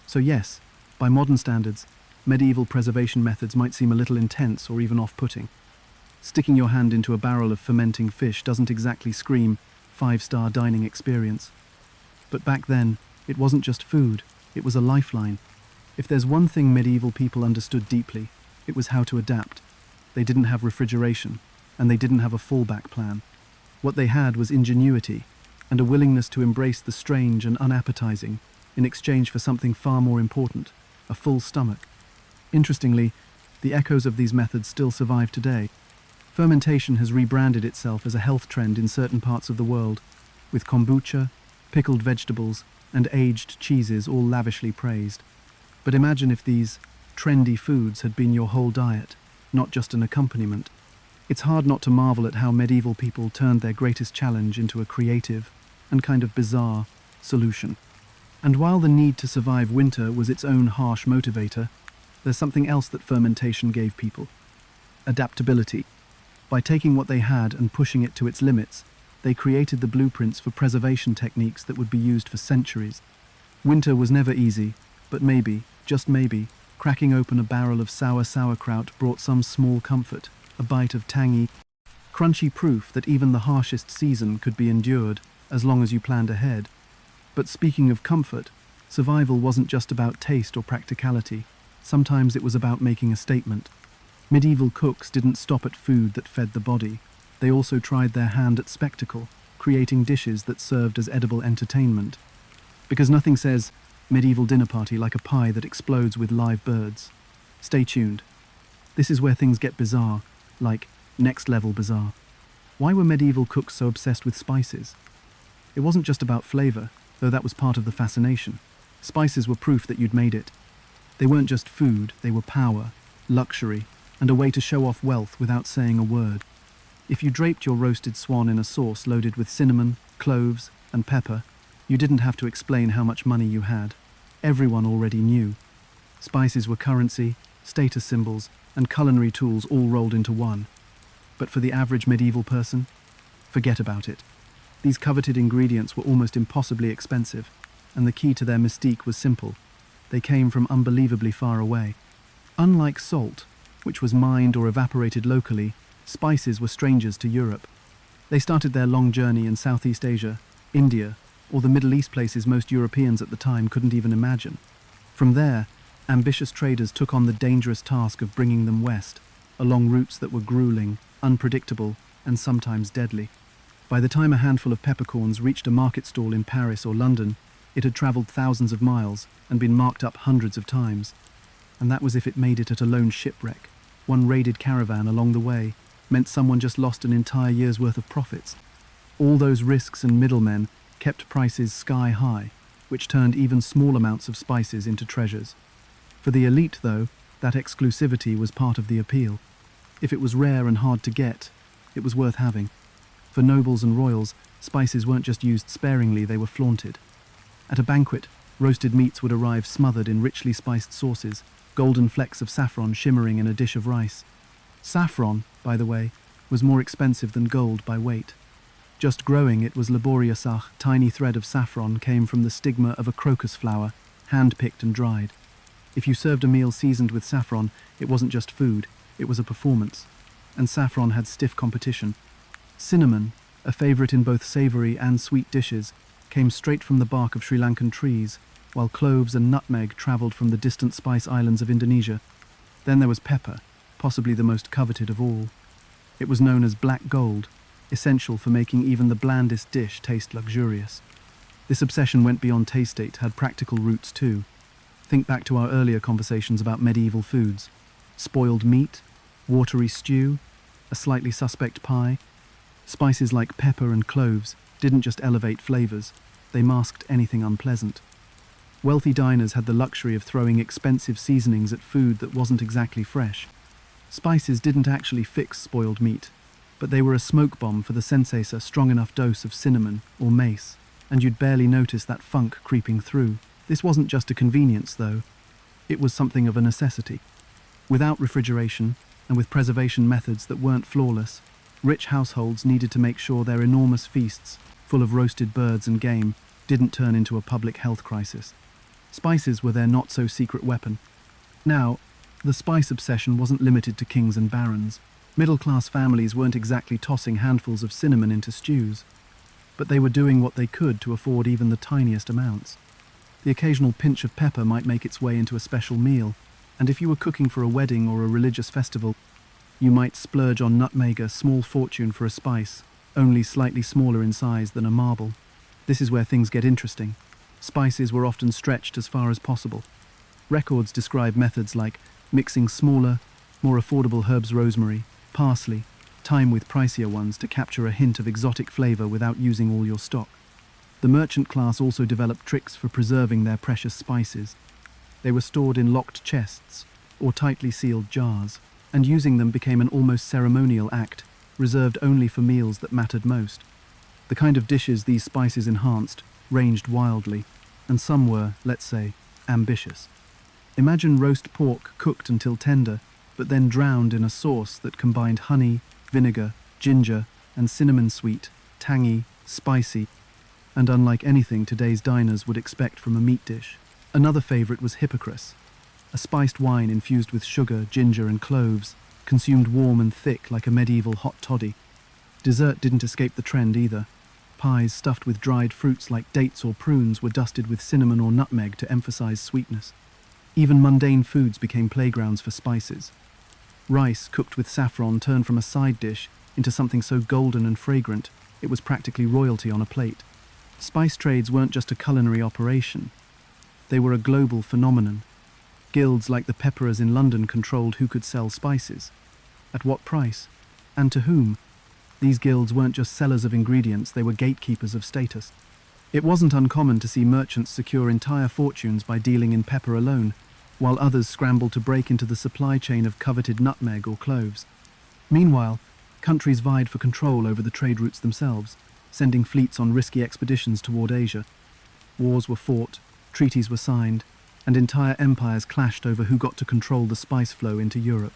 So yes, by modern standards, medieval preservation methods might seem a little intense or even off-putting. Sticking your hand into a barrel of fermenting fish doesn't exactly scream five-star dining experience. But back then, it wasn't just food, it was a lifeline. If there's one thing medieval people understood deeply, it was how to adapt. They didn't have refrigeration, and they didn't have a fallback plan. What they had was ingenuity, and a willingness to embrace the strange and unappetizing in exchange for something far more important, a full stomach. Interestingly, the echoes of these methods still survive today. Fermentation has rebranded itself as a health trend in certain parts of the world, with kombucha, pickled vegetables, and aged cheeses all lavishly praised. But imagine if these trendy foods had been your whole diet, not just an accompaniment. It's hard not to marvel at how medieval people turned their greatest challenge into a creative and kind of bizarre solution. And while the need to survive winter was its own harsh motivator, there's something else that fermentation gave people: adaptability. By taking what they had and pushing it to its limits, they created the blueprints for preservation techniques that would be used for centuries. Winter was never easy, but maybe, just maybe, cracking open a barrel of sour sauerkraut brought some small comfort, a bite of tangy, crunchy proof that even the harshest season could be endured as long as you planned ahead. But speaking of comfort, survival wasn't just about taste or practicality. Sometimes it was about making a statement. Medieval cooks didn't stop at food that fed the body. They also tried their hand at spectacle, creating dishes that served as edible entertainment. Because nothing says medieval dinner party like a pie that explodes with live birds. Stay tuned. This is where things get bizarre, like next level bizarre. Why were medieval cooks so obsessed with spices? It wasn't just about flavor, though that was part of the fascination. Spices were proof that you'd made it. They weren't just food, they were power, luxury, and a way to show off wealth without saying a word. If you draped your roasted swan in a sauce loaded with cinnamon, cloves, and pepper, you didn't have to explain how much money you had. everyone already knew. Spices were currency, status symbols, and culinary tools all rolled into one. But for the average medieval person, forget about it. These coveted ingredients were almost impossibly expensive, and the key to their mystique was simple. They came from unbelievably far away. Unlike salt, which was mined or evaporated locally, spices were strangers to Europe. They started their long journey in Southeast Asia, India, or the Middle East, places most Europeans at the time couldn't even imagine. From there, ambitious traders took on the dangerous task of bringing them west, along routes that were grueling, unpredictable, and sometimes deadly. By the time a handful of peppercorns reached a market stall in Paris or London, it had travelled thousands of miles and been marked up hundreds of times. And that was if it made it at a lone shipwreck. One raided caravan along the way meant someone just lost an entire year's worth of profits. All those risks and middlemen kept prices sky high, which turned even small amounts of spices into treasures. For the elite, though, that exclusivity was part of the appeal. If it was rare and hard to get, it was worth having. For nobles and royals, spices weren't just used sparingly, they were flaunted. At a banquet, roasted meats would arrive smothered in richly spiced sauces, golden flecks of saffron shimmering in a dish of rice. Saffron, by the way, was more expensive than gold by weight. Just growing it was laborious. A tiny thread of saffron came from the stigma of a crocus flower, hand-picked and dried. If you served a meal seasoned with saffron, it wasn't just food, it was a performance. And saffron had stiff competition. Cinnamon, a favourite in both savoury and sweet dishes, came straight from the bark of Sri Lankan trees, while cloves and nutmeg travelled from the distant spice islands of Indonesia. Then there was pepper, possibly the most coveted of all. It was known as black gold, essential for making even the blandest dish taste luxurious. This obsession went beyond taste, it had practical roots too. Think back to our earlier conversations about medieval foods. Spoiled meat, watery stew, a slightly suspect pie. Spices like pepper and cloves didn't just elevate flavours, they masked anything unpleasant. Wealthy diners had the luxury of throwing expensive seasonings at food that wasn't exactly fresh. Spices didn't actually fix spoiled meat, but they were a smoke bomb for the sensei, a strong enough dose of cinnamon or mace, and you'd barely notice that funk creeping through. This wasn't just a convenience, though. It was something of a necessity. Without refrigeration, and with preservation methods that weren't flawless, rich households needed to make sure their enormous feasts, full of roasted birds and game, didn't turn into a public health crisis. Spices were their not-so-secret weapon. Now, the spice obsession wasn't limited to kings and barons. Middle-class families weren't exactly tossing handfuls of cinnamon into stews, but they were doing what they could to afford even the tiniest amounts. The occasional pinch of pepper might make its way into a special meal, and if you were cooking for a wedding or a religious festival, you might splurge on nutmeg, a small fortune for a spice, only slightly smaller in size than a marble. This is where things get interesting. Spices were often stretched as far as possible. Records describe methods like mixing smaller, more affordable herbs, rosemary, parsley, thyme with pricier ones to capture a hint of exotic flavour without using all your stock. The merchant class also developed tricks for preserving their precious spices. They were stored in locked chests or tightly sealed jars, and using them became an almost ceremonial act, reserved only for meals that mattered most. The kind of dishes these spices enhanced ranged wildly, and some were, let's say, ambitious. Imagine roast pork cooked until tender, but then drowned in a sauce that combined honey, vinegar, ginger, and cinnamon, sweet, tangy, spicy, and unlike anything today's diners would expect from a meat dish. Another favourite was hippocras, a spiced wine infused with sugar, ginger, and cloves, consumed warm and thick like a medieval hot toddy. Dessert didn't escape the trend either. Pies stuffed with dried fruits like dates or prunes were dusted with cinnamon or nutmeg to emphasize sweetness. Even mundane foods became playgrounds for spices. Rice cooked with saffron turned from a side dish into something so golden and fragrant it was practically royalty on a plate. Spice trades weren't just a culinary operation. They were a global phenomenon. Guilds like the pepperers in London controlled who could sell spices, at what price, and to whom. These guilds weren't just sellers of ingredients, they were gatekeepers of status. It wasn't uncommon to see merchants secure entire fortunes by dealing in pepper alone, while others scrambled to break into the supply chain of coveted nutmeg or cloves. Meanwhile, countries vied for control over the trade routes themselves, sending fleets on risky expeditions toward Asia. Wars were fought, treaties were signed, and entire empires clashed over who got to control the spice flow into Europe.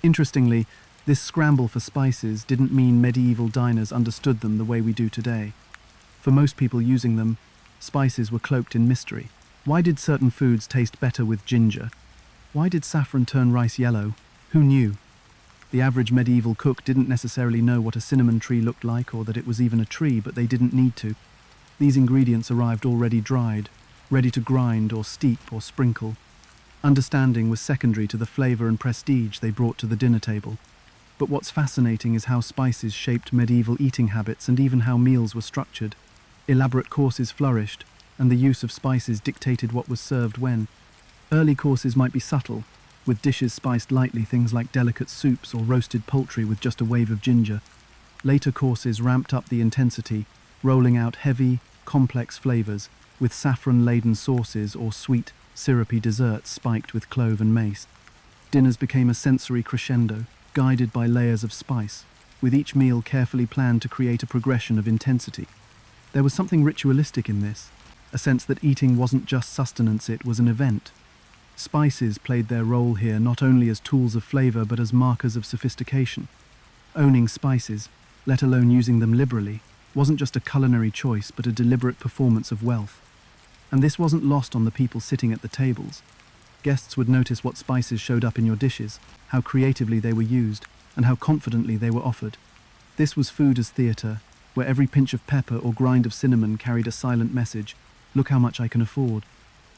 Interestingly, this scramble for spices didn't mean medieval diners understood them the way we do today. For most people using them, spices were cloaked in mystery. Why did certain foods taste better with ginger? Why did saffron turn rice yellow? Who knew? The average medieval cook didn't necessarily know what a cinnamon tree looked like or that it was even a tree, but they didn't need to. These ingredients arrived already dried, ready to grind or steep or sprinkle. Understanding was secondary to the flavor and prestige they brought to the dinner table. But what's fascinating is how spices shaped medieval eating habits and even how meals were structured. Elaborate courses flourished, and the use of spices dictated what was served when. Early courses might be subtle, with dishes spiced lightly, things like delicate soups or roasted poultry with just a wave of ginger. Later courses ramped up the intensity, rolling out heavy, complex flavors, with saffron-laden sauces or sweet, syrupy desserts spiked with clove and mace. Dinners became a sensory crescendo, guided by layers of spice, with each meal carefully planned to create a progression of intensity. There was something ritualistic in this, a sense that eating wasn't just sustenance, it was an event. Spices played their role here not only as tools of flavor but as markers of sophistication. Owning spices, let alone using them liberally, wasn't just a culinary choice but a deliberate performance of wealth. And this wasn't lost on the people sitting at the tables. Guests would notice what spices showed up in your dishes, how creatively they were used, and how confidently they were offered. This was food as theatre, where every pinch of pepper or grind of cinnamon carried a silent message: look how much I can afford.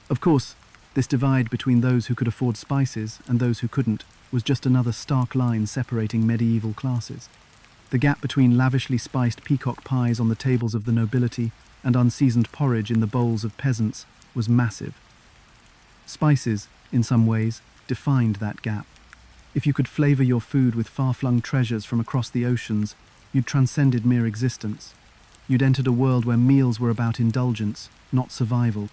Of course, this divide between those who could afford spices and those who couldn't was just another stark line separating medieval classes. The gap between lavishly spiced peacock pies on the tables of the nobility and unseasoned porridge in the bowls of peasants was massive. Spices, in some ways, defined that gap. If you could flavor your food with far-flung treasures from across the oceans, you'd transcended mere existence. You'd entered a world where meals were about indulgence, not survival.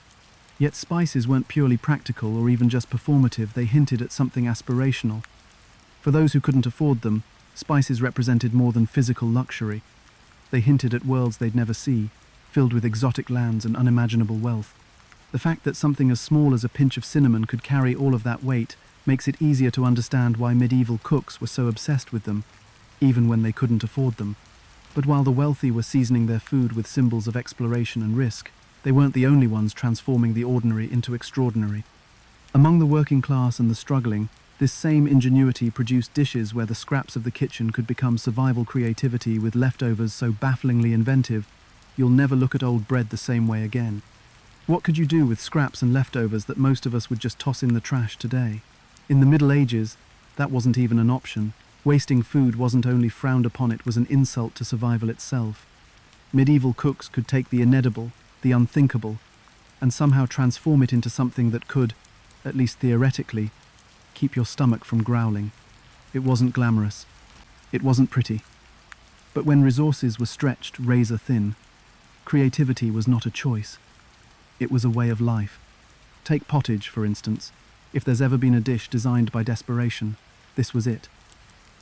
Yet spices weren't purely practical or even just performative, they hinted at something aspirational. For those who couldn't afford them, spices represented more than physical luxury. They hinted at worlds they'd never see, filled with exotic lands and unimaginable wealth. The fact that something as small as a pinch of cinnamon could carry all of that weight makes it easier to understand why medieval cooks were so obsessed with them, even when they couldn't afford them. But while the wealthy were seasoning their food with symbols of exploration and risk, they weren't the only ones transforming the ordinary into extraordinary. Among the working class and the struggling, this same ingenuity produced dishes where the scraps of the kitchen could become survival creativity, with leftovers so bafflingly inventive, you'll never look at old bread the same way again. What could you do with scraps and leftovers that most of us would just toss in the trash today? In the Middle Ages, that wasn't even an option. Wasting food wasn't only frowned upon, it was an insult to survival itself. Medieval cooks could take the inedible, the unthinkable, and somehow transform it into something that could, at least theoretically, keep your stomach from growling. It wasn't glamorous. It wasn't pretty. But when resources were stretched razor thin, creativity was not a choice. It was a way of life. Take pottage, for instance. If there's ever been a dish designed by desperation, this was it.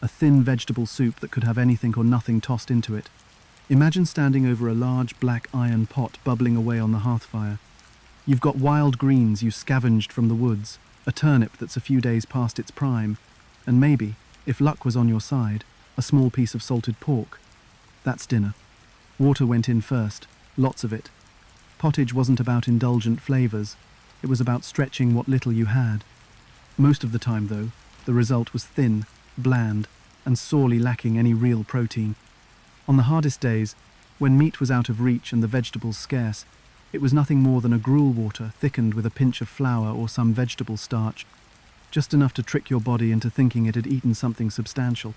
A thin vegetable soup that could have anything or nothing tossed into it. Imagine standing over a large black iron pot bubbling away on the hearthfire. You've got wild greens you scavenged from the woods, a turnip that's a few days past its prime, and maybe, if luck was on your side, a small piece of salted pork. That's dinner. Water went in first, lots of it. Pottage wasn't about indulgent flavors, it was about stretching what little you had. Most of the time, though, the result was thin, bland, and sorely lacking any real protein. On the hardest days, when meat was out of reach and the vegetables scarce, it was nothing more than a gruel water thickened with a pinch of flour or some vegetable starch, just enough to trick your body into thinking it had eaten something substantial.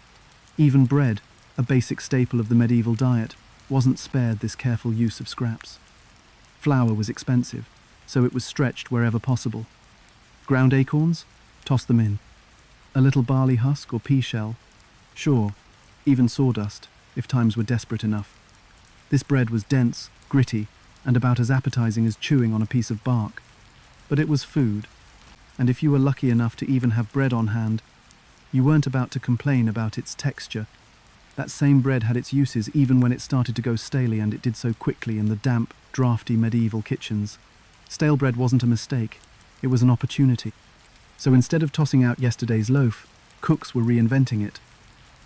Even bread, a basic staple of the medieval diet, wasn't spared this careful use of scraps. Flour was expensive, so it was stretched wherever possible. Ground acorns? Toss them in. A little barley husk or pea shell? Sure, even sawdust, if times were desperate enough. This bread was dense, gritty, and about as appetizing as chewing on a piece of bark. But it was food, and if you were lucky enough to even have bread on hand, you weren't about to complain about its texture. That same bread had its uses even when it started to go staley, and it did so quickly in the damp, drafty medieval kitchens. Stale bread wasn't a mistake. It was an opportunity. So instead of tossing out yesterday's loaf, cooks were reinventing it.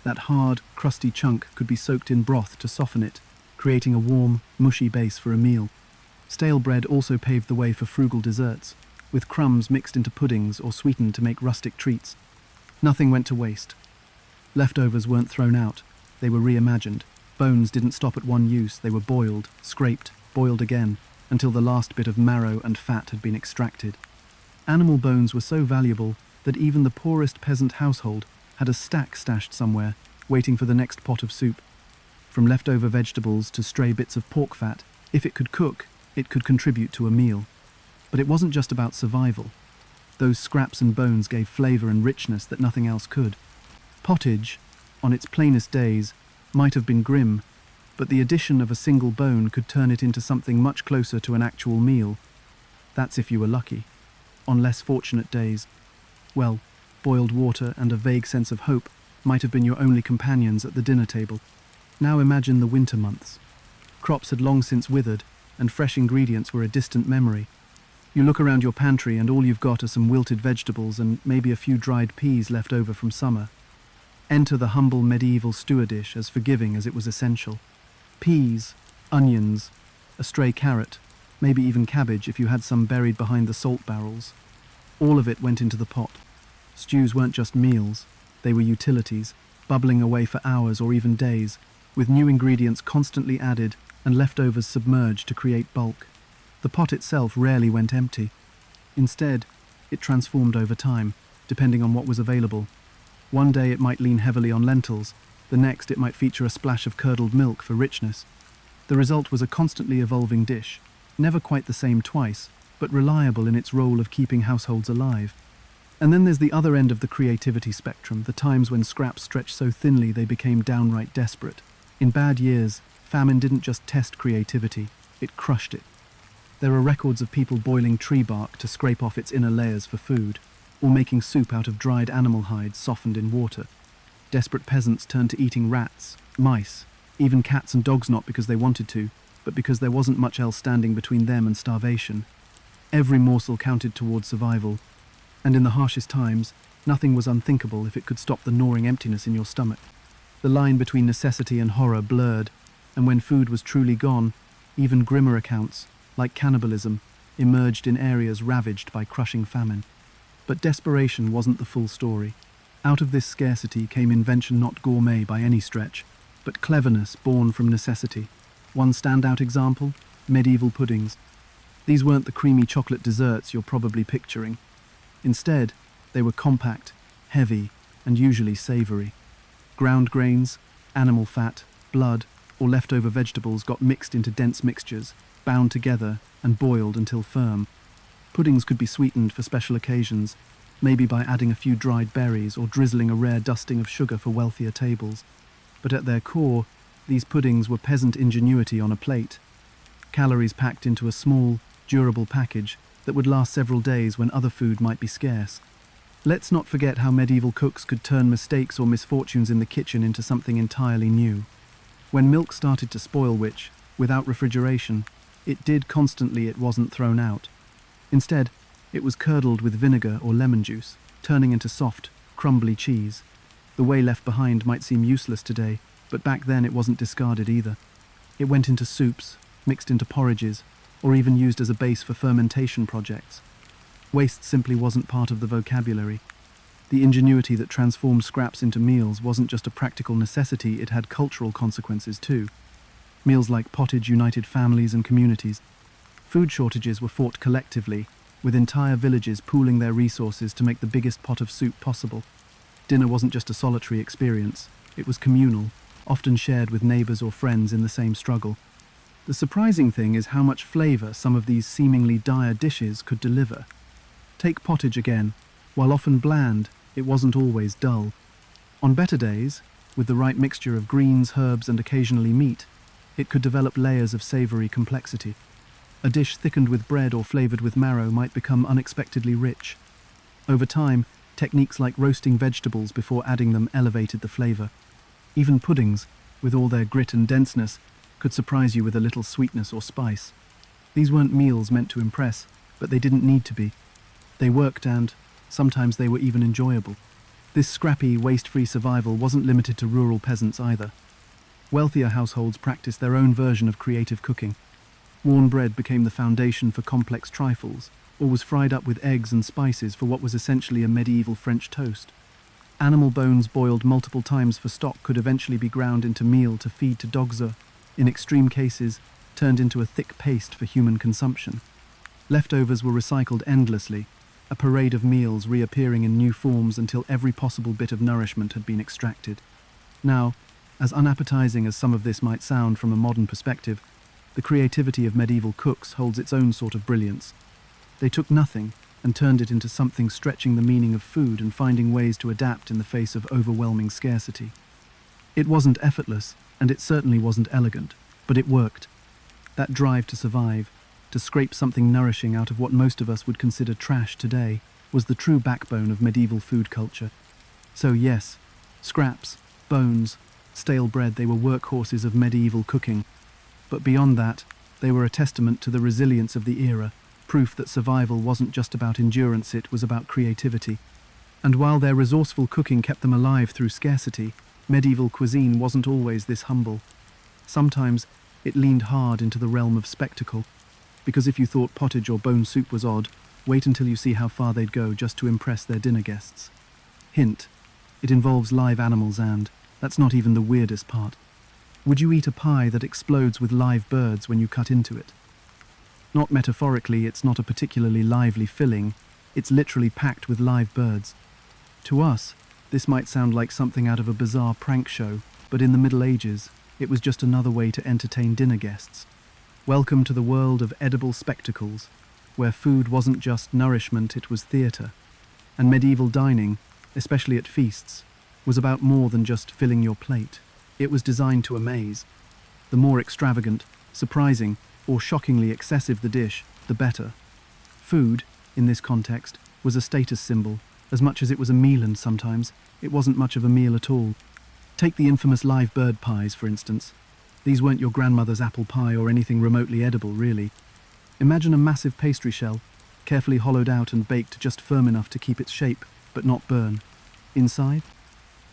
That hard, crusty chunk could be soaked in broth to soften it, creating a warm, mushy base for a meal. Stale bread also paved the way for frugal desserts, with crumbs mixed into puddings or sweetened to make rustic treats. Nothing went to waste. Leftovers weren't thrown out, they were reimagined. Bones didn't stop at one use, they were boiled, scraped, boiled again, until the last bit of marrow and fat had been extracted. Animal bones were so valuable that even the poorest peasant household had a stack stashed somewhere, waiting for the next pot of soup. From leftover vegetables to stray bits of pork fat, if it could cook, it could contribute to a meal. But it wasn't just about survival. Those scraps and bones gave flavour and richness that nothing else could. Pottage, on its plainest days, might have been grim, but the addition of a single bone could turn it into something much closer to an actual meal. That's if you were lucky. On less fortunate days, well, boiled water and a vague sense of hope might have been your only companions at the dinner table. Now imagine the winter months. Crops had long since withered, and fresh ingredients were a distant memory. You look around your pantry and all you've got are some wilted vegetables and maybe a few dried peas left over from summer. Enter the humble medieval stew dish, as forgiving as it was essential. Peas, onions, a stray carrot, maybe even cabbage if you had some buried behind the salt barrels. All of it went into the pot. Stews weren't just meals, they were utilities, bubbling away for hours or even days, with new ingredients constantly added and leftovers submerged to create bulk. The pot itself rarely went empty. Instead, it transformed over time, depending on what was available. One day it might lean heavily on lentils, the next it might feature a splash of curdled milk for richness. The result was a constantly evolving dish, never quite the same twice, but reliable in its role of keeping households alive. And then there's the other end of the creativity spectrum, the times when scraps stretched so thinly they became downright desperate. In bad years, famine didn't just test creativity, it crushed it. There are records of people boiling tree bark to scrape off its inner layers for food, or making soup out of dried animal hides softened in water. Desperate peasants turned to eating rats, mice, even cats and dogs, not because they wanted to, but because there wasn't much else standing between them and starvation. Every morsel counted towards survival, and in the harshest times, nothing was unthinkable if it could stop the gnawing emptiness in your stomach. The line between necessity and horror blurred, and when food was truly gone, even grimmer accounts, like cannibalism, emerged in areas ravaged by crushing famine. But desperation wasn't the full story. Out of this scarcity came invention not gourmet by any stretch, but cleverness born from necessity. One standout example, medieval puddings. These weren't the creamy chocolate desserts you're probably picturing. Instead, they were compact, heavy, and usually savoury. Ground grains, animal fat, blood, or leftover vegetables got mixed into dense mixtures, bound together and boiled until firm. Puddings could be sweetened for special occasions, maybe by adding a few dried berries or drizzling a rare dusting of sugar for wealthier tables. But at their core, these puddings were peasant ingenuity on a plate. Calories packed into a small, durable package that would last several days when other food might be scarce. Let's not forget how medieval cooks could turn mistakes or misfortunes in the kitchen into something entirely new. When milk started to spoil, which, without refrigeration, it did constantly, it wasn't thrown out. Instead, it was curdled with vinegar or lemon juice, turning into soft, crumbly cheese. The whey left behind might seem useless today, but back then it wasn't discarded either. It went into soups, mixed into porridges, or even used as a base for fermentation projects. Waste simply wasn't part of the vocabulary. The ingenuity that transformed scraps into meals wasn't just a practical necessity, it had cultural consequences too. Meals like pottage united families and communities. Food shortages were fought collectively, with entire villages pooling their resources to make the biggest pot of soup possible. Dinner wasn't just a solitary experience, it was communal, often shared with neighbours or friends in the same struggle. The surprising thing is how much flavour some of these seemingly dire dishes could deliver. Take pottage again. While often bland, it wasn't always dull. On better days, with the right mixture of greens, herbs and occasionally meat, it could develop layers of savoury complexity. A dish thickened with bread or flavoured with marrow might become unexpectedly rich. Over time, techniques like roasting vegetables before adding them elevated the flavour. Even puddings, with all their grit and denseness, could surprise you with a little sweetness or spice. These weren't meals meant to impress, but they didn't need to be. They worked and, sometimes they were even enjoyable. This scrappy, waste-free survival wasn't limited to rural peasants either. Wealthier households practiced their own version of creative cooking. Worn bread became the foundation for complex trifles, or was fried up with eggs and spices for what was essentially a medieval French toast. Animal bones boiled multiple times for stock could eventually be ground into meal to feed to dogs or, in extreme cases, turned into a thick paste for human consumption. Leftovers were recycled endlessly, a parade of meals reappearing in new forms until every possible bit of nourishment had been extracted. Now, as unappetizing as some of this might sound from a modern perspective, the creativity of medieval cooks holds its own sort of brilliance. They took nothing and turned it into something stretching the meaning of food and finding ways to adapt in the face of overwhelming scarcity. It wasn't effortless, and it certainly wasn't elegant, but it worked. That drive to survive, to scrape something nourishing out of what most of us would consider trash today, was the true backbone of medieval food culture. So yes, scraps, bones, stale bread, they were workhorses of medieval cooking. But beyond that, they were a testament to the resilience of the era, proof that survival wasn't just about endurance, it was about creativity. And while their resourceful cooking kept them alive through scarcity, medieval cuisine wasn't always this humble. Sometimes it leaned hard into the realm of spectacle, because if you thought pottage or bone soup was odd, wait until you see how far they'd go just to impress their dinner guests. Hint: it involves live animals and, that's not even the weirdest part. Would you eat a pie that explodes with live birds when you cut into it? Not metaphorically, it's not a particularly lively filling, it's literally packed with live birds. To us, this might sound like something out of a bizarre prank show, but in the Middle Ages, it was just another way to entertain dinner guests. Welcome to the world of edible spectacles, where food wasn't just nourishment, it was theatre. And medieval dining, especially at feasts, was about more than just filling your plate. It was designed to amaze. The more extravagant, surprising, or shockingly excessive the dish, the better. Food, in this context, was a status symbol. As much as it was a meal, and sometimes it wasn't much of a meal at all. Take the infamous live bird pies, for instance. These weren't your grandmother's apple pie or anything remotely edible, really. Imagine a massive pastry shell, carefully hollowed out and baked just firm enough to keep its shape, but not burn. Inside,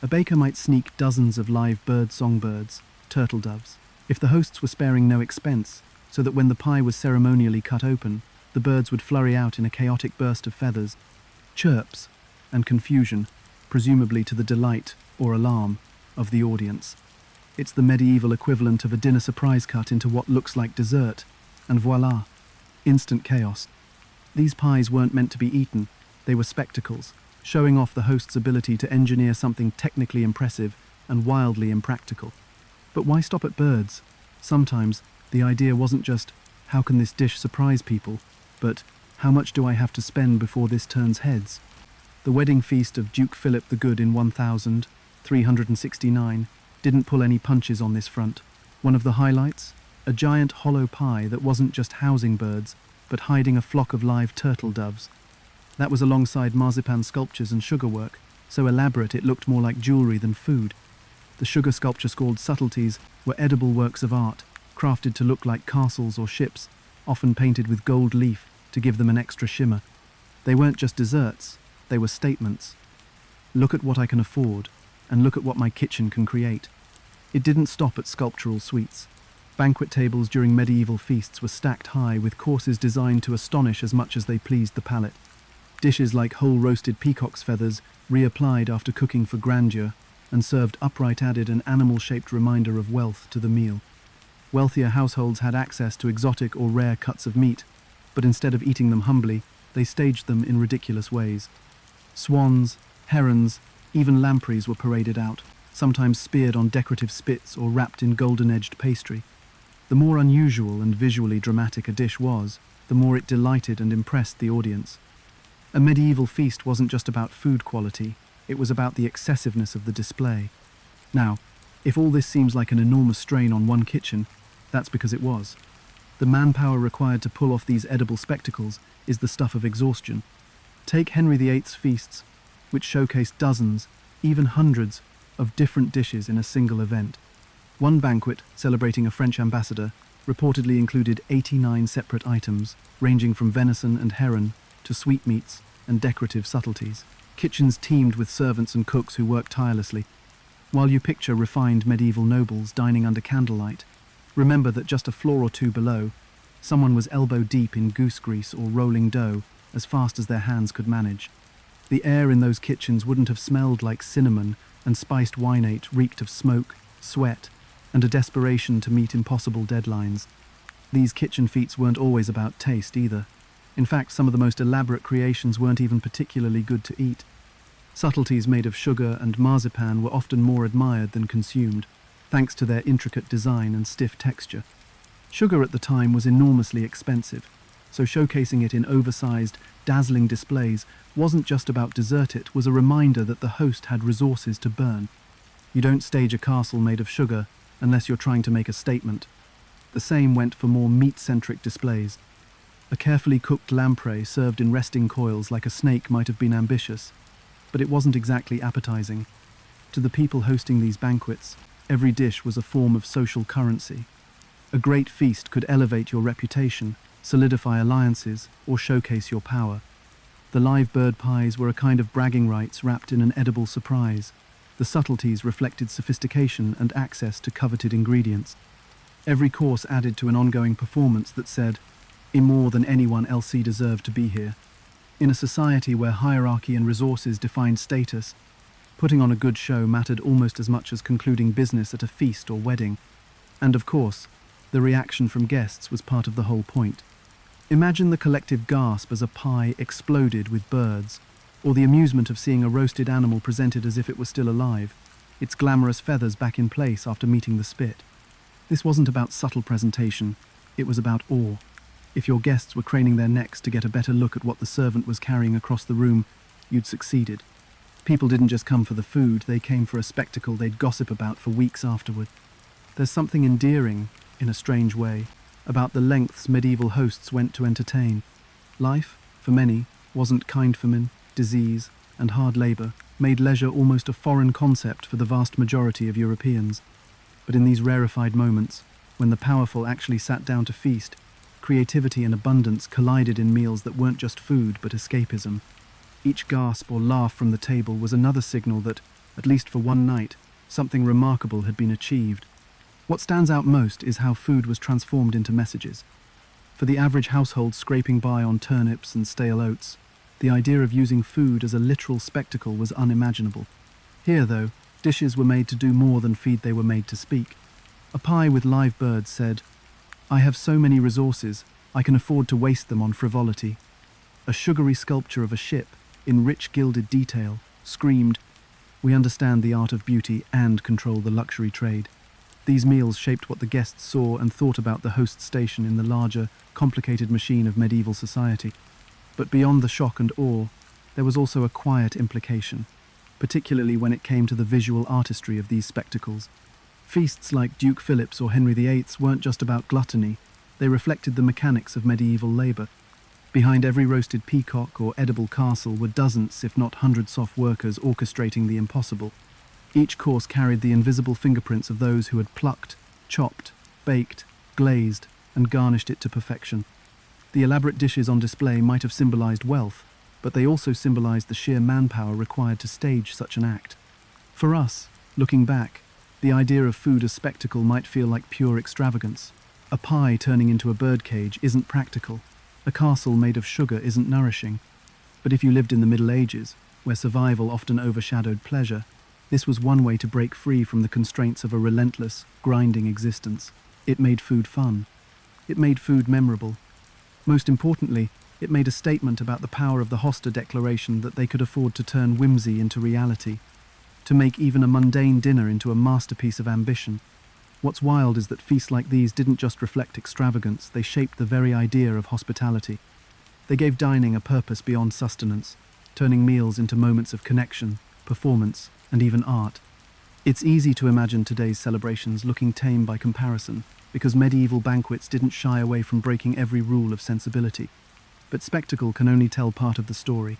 a baker might sneak dozens of live bird songbirds, turtle doves, if the hosts were sparing no expense, so that when the pie was ceremonially cut open, the birds would flurry out in a chaotic burst of feathers, chirps, and confusion, presumably to the delight, or alarm, of the audience. It's the medieval equivalent of a dinner surprise cut into what looks like dessert, and voila, instant chaos. These pies weren't meant to be eaten, they were spectacles, showing off the host's ability to engineer something technically impressive and wildly impractical. But why stop at birds? Sometimes, the idea wasn't just, how can this dish surprise people, but, how much do I have to spend before this turns heads? The wedding feast of Duke Philip the Good in 1369 didn't pull any punches on this front. One of the highlights? A giant hollow pie that wasn't just housing birds, but hiding a flock of live turtle doves. That was alongside marzipan sculptures and sugarwork, so elaborate it looked more like jewelry than food. The sugar sculptures called subtleties were edible works of art, crafted to look like castles or ships, often painted with gold leaf to give them an extra shimmer. They weren't just desserts, they were statements. Look at what I can afford, and look at what my kitchen can create. It didn't stop at sculptural sweets. Banquet tables during medieval feasts were stacked high with courses designed to astonish as much as they pleased the palate. Dishes like whole roasted peacock's feathers, reapplied after cooking for grandeur, and served upright added an animal-shaped reminder of wealth to the meal. Wealthier households had access to exotic or rare cuts of meat, but instead of eating them humbly, they staged them in ridiculous ways. Swans, herons, even lampreys were paraded out, sometimes speared on decorative spits or wrapped in golden-edged pastry. The more unusual and visually dramatic a dish was, the more it delighted and impressed the audience. A medieval feast wasn't just about food quality, it was about the excessiveness of the display. Now, if all this seems like an enormous strain on one kitchen, that's because it was. The manpower required to pull off these edible spectacles is the stuff of exhaustion. Take Henry VIII's feasts, which showcased dozens, even hundreds, of different dishes in a single event. One banquet, celebrating a French ambassador, reportedly included 89 separate items, ranging from venison and heron to sweetmeats and decorative subtleties. Kitchens teemed with servants and cooks who worked tirelessly. While you picture refined medieval nobles dining under candlelight, remember that just a floor or two below, someone was elbow deep in goose grease or rolling dough as fast as their hands could manage. The air in those kitchens wouldn't have smelled like cinnamon, and spiced wineate reeked of smoke, sweat, and a desperation to meet impossible deadlines. These kitchen feats weren't always about taste either. In fact, some of the most elaborate creations weren't even particularly good to eat. Subtleties made of sugar and marzipan were often more admired than consumed, thanks to their intricate design and stiff texture. Sugar at the time was enormously expensive, so showcasing it in oversized, dazzling displays wasn't just about dessert, it was a reminder that the host had resources to burn. You don't stage a castle made of sugar unless you're trying to make a statement. The same went for more meat-centric displays. A carefully cooked lamprey served in resting coils like a snake might have been ambitious, but it wasn't exactly appetizing. To the people hosting these banquets, every dish was a form of social currency. A great feast could elevate your reputation, solidify alliances, or showcase your power. The live bird pies were a kind of bragging rights wrapped in an edible surprise. The subtleties reflected sophistication and access to coveted ingredients. Every course added to an ongoing performance that said, "In more than anyone else he deserved to be here." In a society where hierarchy and resources defined status, putting on a good show mattered almost as much as concluding business at a feast or wedding. And of course, the reaction from guests was part of the whole point. Imagine the collective gasp as a pie exploded with birds, or the amusement of seeing a roasted animal presented as if it was still alive, its glamorous feathers back in place after meeting the spit. This wasn't about subtle presentation, it was about awe. If your guests were craning their necks to get a better look at what the servant was carrying across the room, you'd succeeded. People didn't just come for the food, they came for a spectacle they'd gossip about for weeks afterward. There's something endearing, in a strange way, about the lengths medieval hosts went to entertain. Life, for many, wasn't kind famine, disease, and hard labour, made leisure almost a foreign concept for the vast majority of Europeans. But in these rarefied moments, when the powerful actually sat down to feast, creativity and abundance collided in meals that weren't just food but escapism. Each gasp or laugh from the table was another signal that, at least for one night, something remarkable had been achieved. What stands out most is how food was transformed into messages. For the average household scraping by on turnips and stale oats, the idea of using food as a literal spectacle was unimaginable. Here, though, dishes were made to do more than feed, they were made to speak. A pie with live birds said, "I have so many resources, I can afford to waste them on frivolity." A sugary sculpture of a ship, in rich gilded detail, screamed, "We understand the art of beauty and control the luxury trade." These meals shaped what the guests saw and thought about the host's station in the larger, complicated machine of medieval society. But beyond the shock and awe, there was also a quiet implication, particularly when it came to the visual artistry of these spectacles. Feasts like Duke Philip's or Henry VIII's weren't just about gluttony, they reflected the mechanics of medieval labour. Behind every roasted peacock or edible castle were dozens, if not hundreds, of workers orchestrating the impossible. Each course carried the invisible fingerprints of those who had plucked, chopped, baked, glazed, and garnished it to perfection. The elaborate dishes on display might have symbolized wealth, but they also symbolized the sheer manpower required to stage such an act. For us, looking back, the idea of food as spectacle might feel like pure extravagance. A pie turning into a birdcage isn't practical. A castle made of sugar isn't nourishing. But if you lived in the Middle Ages, where survival often overshadowed pleasure, this was one way to break free from the constraints of a relentless, grinding existence. It made food fun. It made food memorable. Most importantly, it made a statement about the power of the Hosta Declaration that they could afford to turn whimsy into reality, to make even a mundane dinner into a masterpiece of ambition. What's wild is that feasts like these didn't just reflect extravagance, they shaped the very idea of hospitality. They gave dining a purpose beyond sustenance, turning meals into moments of connection, performance, and even art. It's easy to imagine today's celebrations looking tame by comparison, because medieval banquets didn't shy away from breaking every rule of sensibility. But spectacle can only tell part of the story.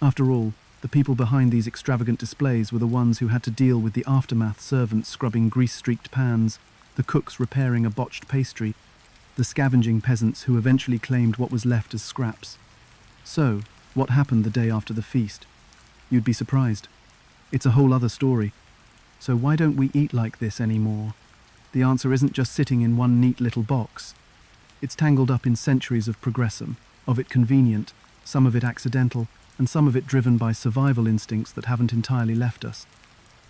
After all, the people behind these extravagant displays were the ones who had to deal with the aftermath: servants scrubbing grease-streaked pans, the cooks repairing a botched pastry, the scavenging peasants who eventually claimed what was left as scraps. So, What happened the day after the feast? You'd be surprised. It's a whole other story. So why don't we eat like this anymore? The answer isn't just sitting in one neat little box. It's tangled up in centuries of progressum, of it convenient, some of it accidental, and some of it driven by survival instincts that haven't entirely left us.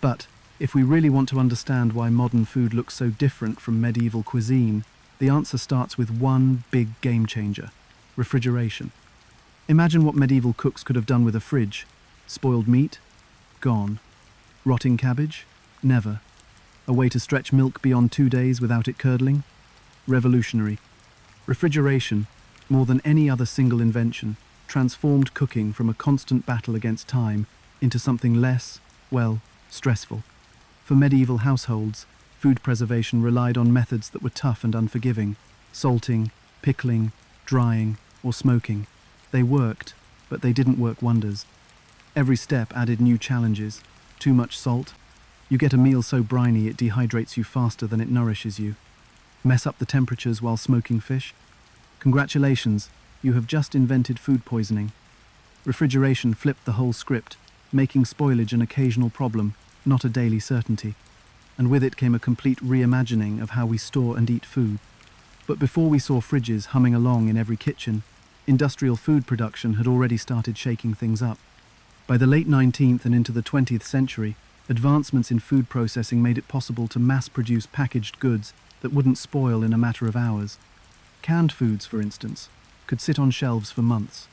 But if we really want to understand why modern food looks so different from medieval cuisine, the answer starts with one big game changer: refrigeration. Imagine what medieval cooks could have done with a fridge. Spoiled meat? Gone. Rotting cabbage? Never. A way to stretch milk beyond 2 days without it curdling? Revolutionary. Refrigeration, more than any other single invention, transformed cooking from a constant battle against time into something less, well, stressful. For medieval households, food preservation relied on methods that were tough and unforgiving: salting, pickling, drying, or smoking. They worked, but they didn't work wonders. Every step added new challenges. Too much salt? You get a meal so briny it dehydrates you faster than it nourishes you. Mess up the temperatures while smoking fish? Congratulations, you have just invented food poisoning. Refrigeration flipped the whole script, making spoilage an occasional problem, not a daily certainty. And with it came a complete reimagining of how we store and eat food. But before we saw fridges humming along in every kitchen, industrial food production had already started shaking things up. By the late 19th and into the 20th century, advancements in food processing made it possible to mass-produce packaged goods that wouldn't spoil in a matter of hours. Canned foods, for instance, could sit on shelves for months.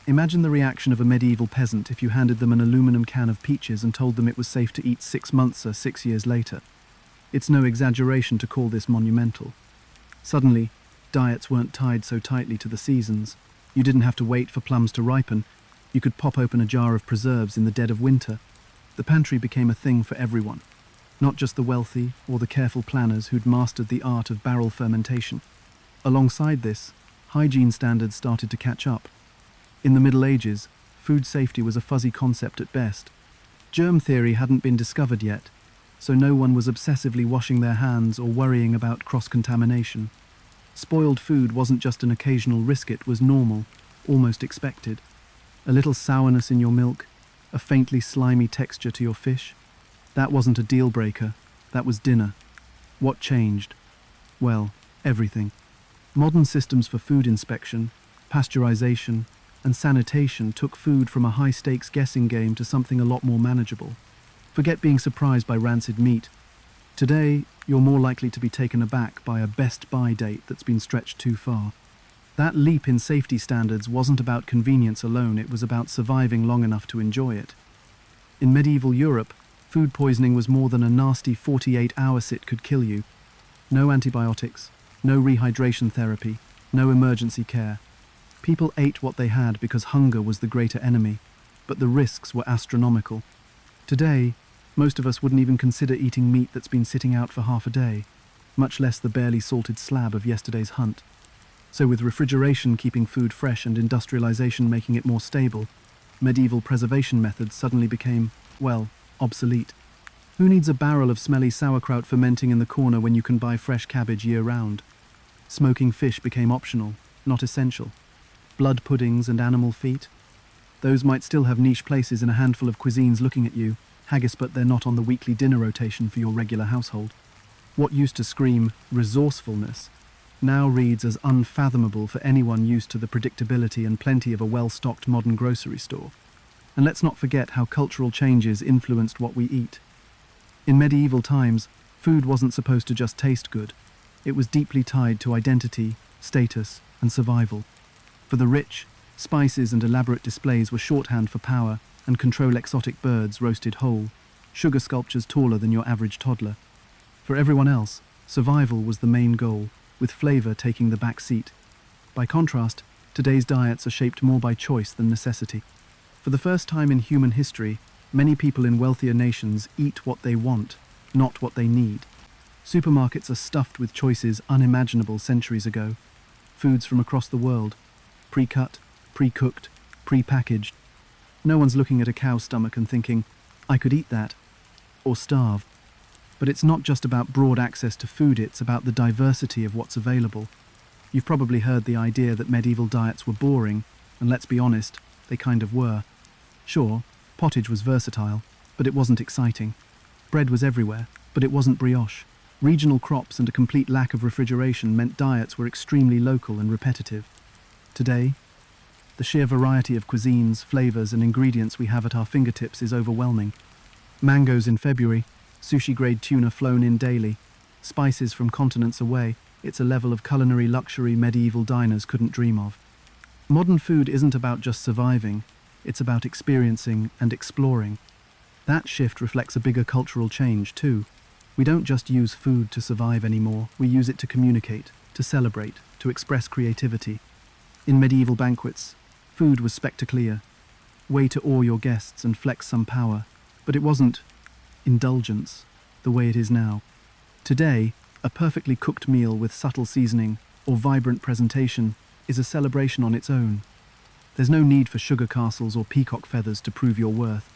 Imagine the reaction of a medieval peasant if you handed them an aluminum can of peaches and told them it was safe to eat 6 months or 6 years later. It's no exaggeration to call this monumental. Suddenly, diets weren't tied so tightly to the seasons. You didn't have to wait for plums to ripen. You could pop open a jar of preserves in the dead of winter. The pantry became a thing for everyone, not just the wealthy or the careful planners who'd mastered the art of barrel fermentation. Alongside this, hygiene standards started to catch up. In the Middle Ages, food safety was a fuzzy concept at best. Germ theory hadn't been discovered yet, so no one was obsessively washing their hands or worrying about cross-contamination. Spoiled food wasn't just an occasional risk, it was normal, almost expected. A little sourness in your milk, a faintly slimy texture to your fish. That wasn't a deal breaker, that was dinner. What changed? Well, everything. Modern systems for food inspection, pasteurization, and sanitation took food from a high-stakes guessing game to something a lot more manageable. Forget being surprised by rancid meat. Today, you're more likely to be taken aback by a best buy date that's been stretched too far. That leap in safety standards wasn't about convenience alone, it was about surviving long enough to enjoy it. In medieval Europe, food poisoning was more than a nasty 48-hour sit could kill you. No antibiotics, no rehydration therapy, no emergency care. People ate what they had because hunger was the greater enemy, but the risks were astronomical. Today, most of us wouldn't even consider eating meat that's been sitting out for half a day, much less the barely salted slab of yesterday's hunt. So with refrigeration keeping food fresh and industrialization making it more stable, medieval preservation methods suddenly became, well, obsolete. Who needs a barrel of smelly sauerkraut fermenting in the corner when you can buy fresh cabbage year-round? Smoking fish became optional, not essential. Blood puddings and animal feet? Those might still have niche places in a handful of cuisines looking at you, haggis, but they're not on the weekly dinner rotation for your regular household. What used to scream resourcefulness now reads as unfathomable for anyone used to the predictability and plenty of a well-stocked modern grocery store. And let's not forget how cultural changes influenced what we eat. In medieval times, food wasn't supposed to just taste good. It was deeply tied to identity, status, and survival. For the rich, spices and elaborate displays were shorthand for power and control exotic birds roasted whole, sugar sculptures taller than your average toddler. For everyone else, survival was the main goal, with flavor taking the back seat. By contrast, today's diets are shaped more by choice than necessity. For the first time in human history, many people in wealthier nations eat what they want, not what they need. Supermarkets are stuffed with choices unimaginable centuries ago. Foods from across the world, pre-cut, pre-cooked, pre-packaged. No one's looking at a cow's stomach and thinking, I could eat that, or starve. But it's not just about broad access to food, it's about the diversity of what's available. You've probably heard the idea that medieval diets were boring, and let's be honest, They kind of were. Sure, pottage was versatile, but it wasn't exciting. Bread was everywhere, but it wasn't brioche. Regional crops and a complete lack of refrigeration meant diets were extremely local and repetitive. Today, the sheer variety of cuisines, flavors, and ingredients we have at our fingertips is overwhelming. Mangoes in February, sushi-grade tuna flown in daily, spices from continents away. It's a level of culinary luxury medieval diners couldn't dream of. Modern food isn't about just surviving, it's about experiencing and exploring. That shift reflects a bigger cultural change, too. We don't just use food to survive anymore, we use it to communicate, to celebrate, to express creativity. In medieval banquets, food was spectacular, way to awe your guests and flex some power, but it wasn't indulgence the way it is now. Today, a perfectly cooked meal with subtle seasoning or vibrant presentation is a celebration on its own. There's no need for sugar castles or peacock feathers to prove your worth.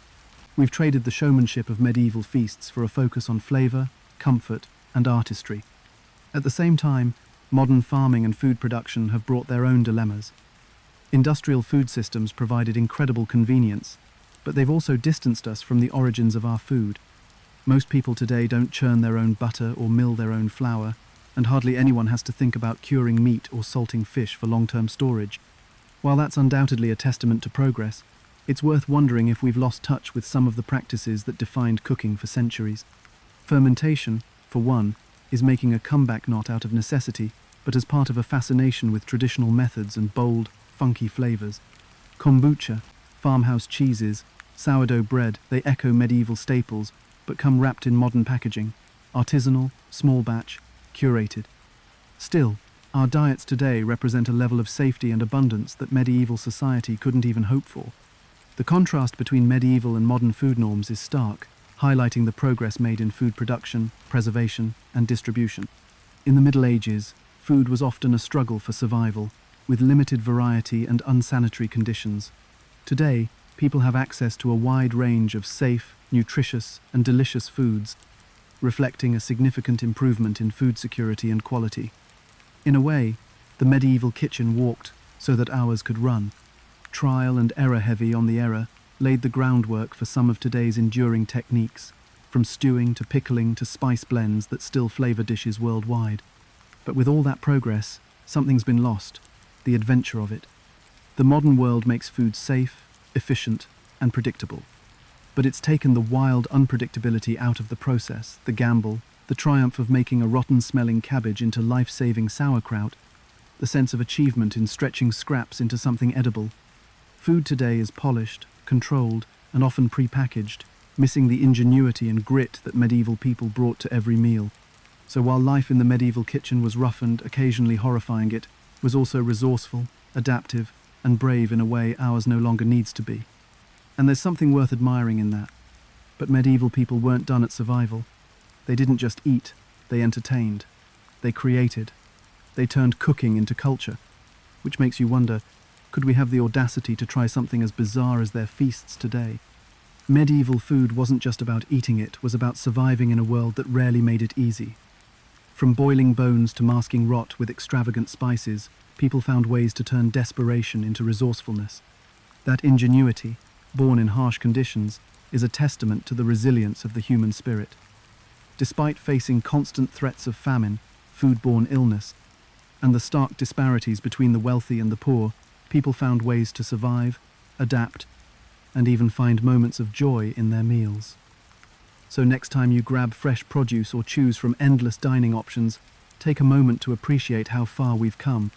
We've traded the showmanship of medieval feasts for a focus on flavor, comfort, and artistry. At the same time, modern farming and food production have brought their own dilemmas. Industrial food systems provided incredible convenience, but they've also distanced us from the origins of our food. Most people today don't churn their own butter or mill their own flour, and hardly anyone has to think about curing meat or salting fish for long-term storage. While that's undoubtedly a testament to progress, it's worth wondering if we've lost touch with some of the practices that defined cooking for centuries. Fermentation, for one, is making a comeback not out of necessity, but as part of a fascination with traditional methods and bold, funky flavors. Kombucha, farmhouse cheeses, sourdough bread, they echo medieval staples, but come wrapped in modern packaging, artisanal, small batch, curated. Still, our diets today represent a level of safety and abundance that medieval society couldn't even hope for. The contrast between medieval and modern food norms is stark, highlighting the progress made in food production, preservation, and distribution. In the Middle Ages, food was often a struggle for survival, with limited variety and unsanitary conditions. Today, people have access to a wide range of safe, nutritious, and delicious foods, reflecting a significant improvement in food security and quality. In a way, the medieval kitchen walked so that ours could run. Trial and error heavy on the error laid the groundwork for some of today's enduring techniques, from stewing to pickling to spice blends that still flavor dishes worldwide. But with all that progress, something's been lost, the adventure of it. The modern world makes food safe, efficient, and predictable. But it's taken the wild unpredictability out of the process, the gamble, the triumph of making a rotten-smelling cabbage into life-saving sauerkraut, the sense of achievement in stretching scraps into something edible. Food today is polished, controlled, and often pre-packaged, missing the ingenuity and grit that medieval people brought to every meal. So while life in the medieval kitchen was rough and occasionally horrifying, it was also resourceful, adaptive, and brave in a way ours no longer needs to be. And there's something worth admiring in that. But medieval people weren't done at survival. They didn't just eat, they entertained. They created. They turned cooking into culture. Which makes you wonder, could we have the audacity to try something as bizarre as their feasts today? Medieval food wasn't just about eating, it was about surviving in a world that rarely made it easy. From boiling bones to masking rot with extravagant spices, people found ways to turn desperation into resourcefulness. That ingenuity, born in harsh conditions, is a testament to the resilience of the human spirit. Despite facing constant threats of famine, foodborne illness, and the stark disparities between the wealthy and the poor, people found ways to survive, adapt, and even find moments of joy in their meals. So next time you grab fresh produce or choose from endless dining options, take a moment to appreciate how far we've come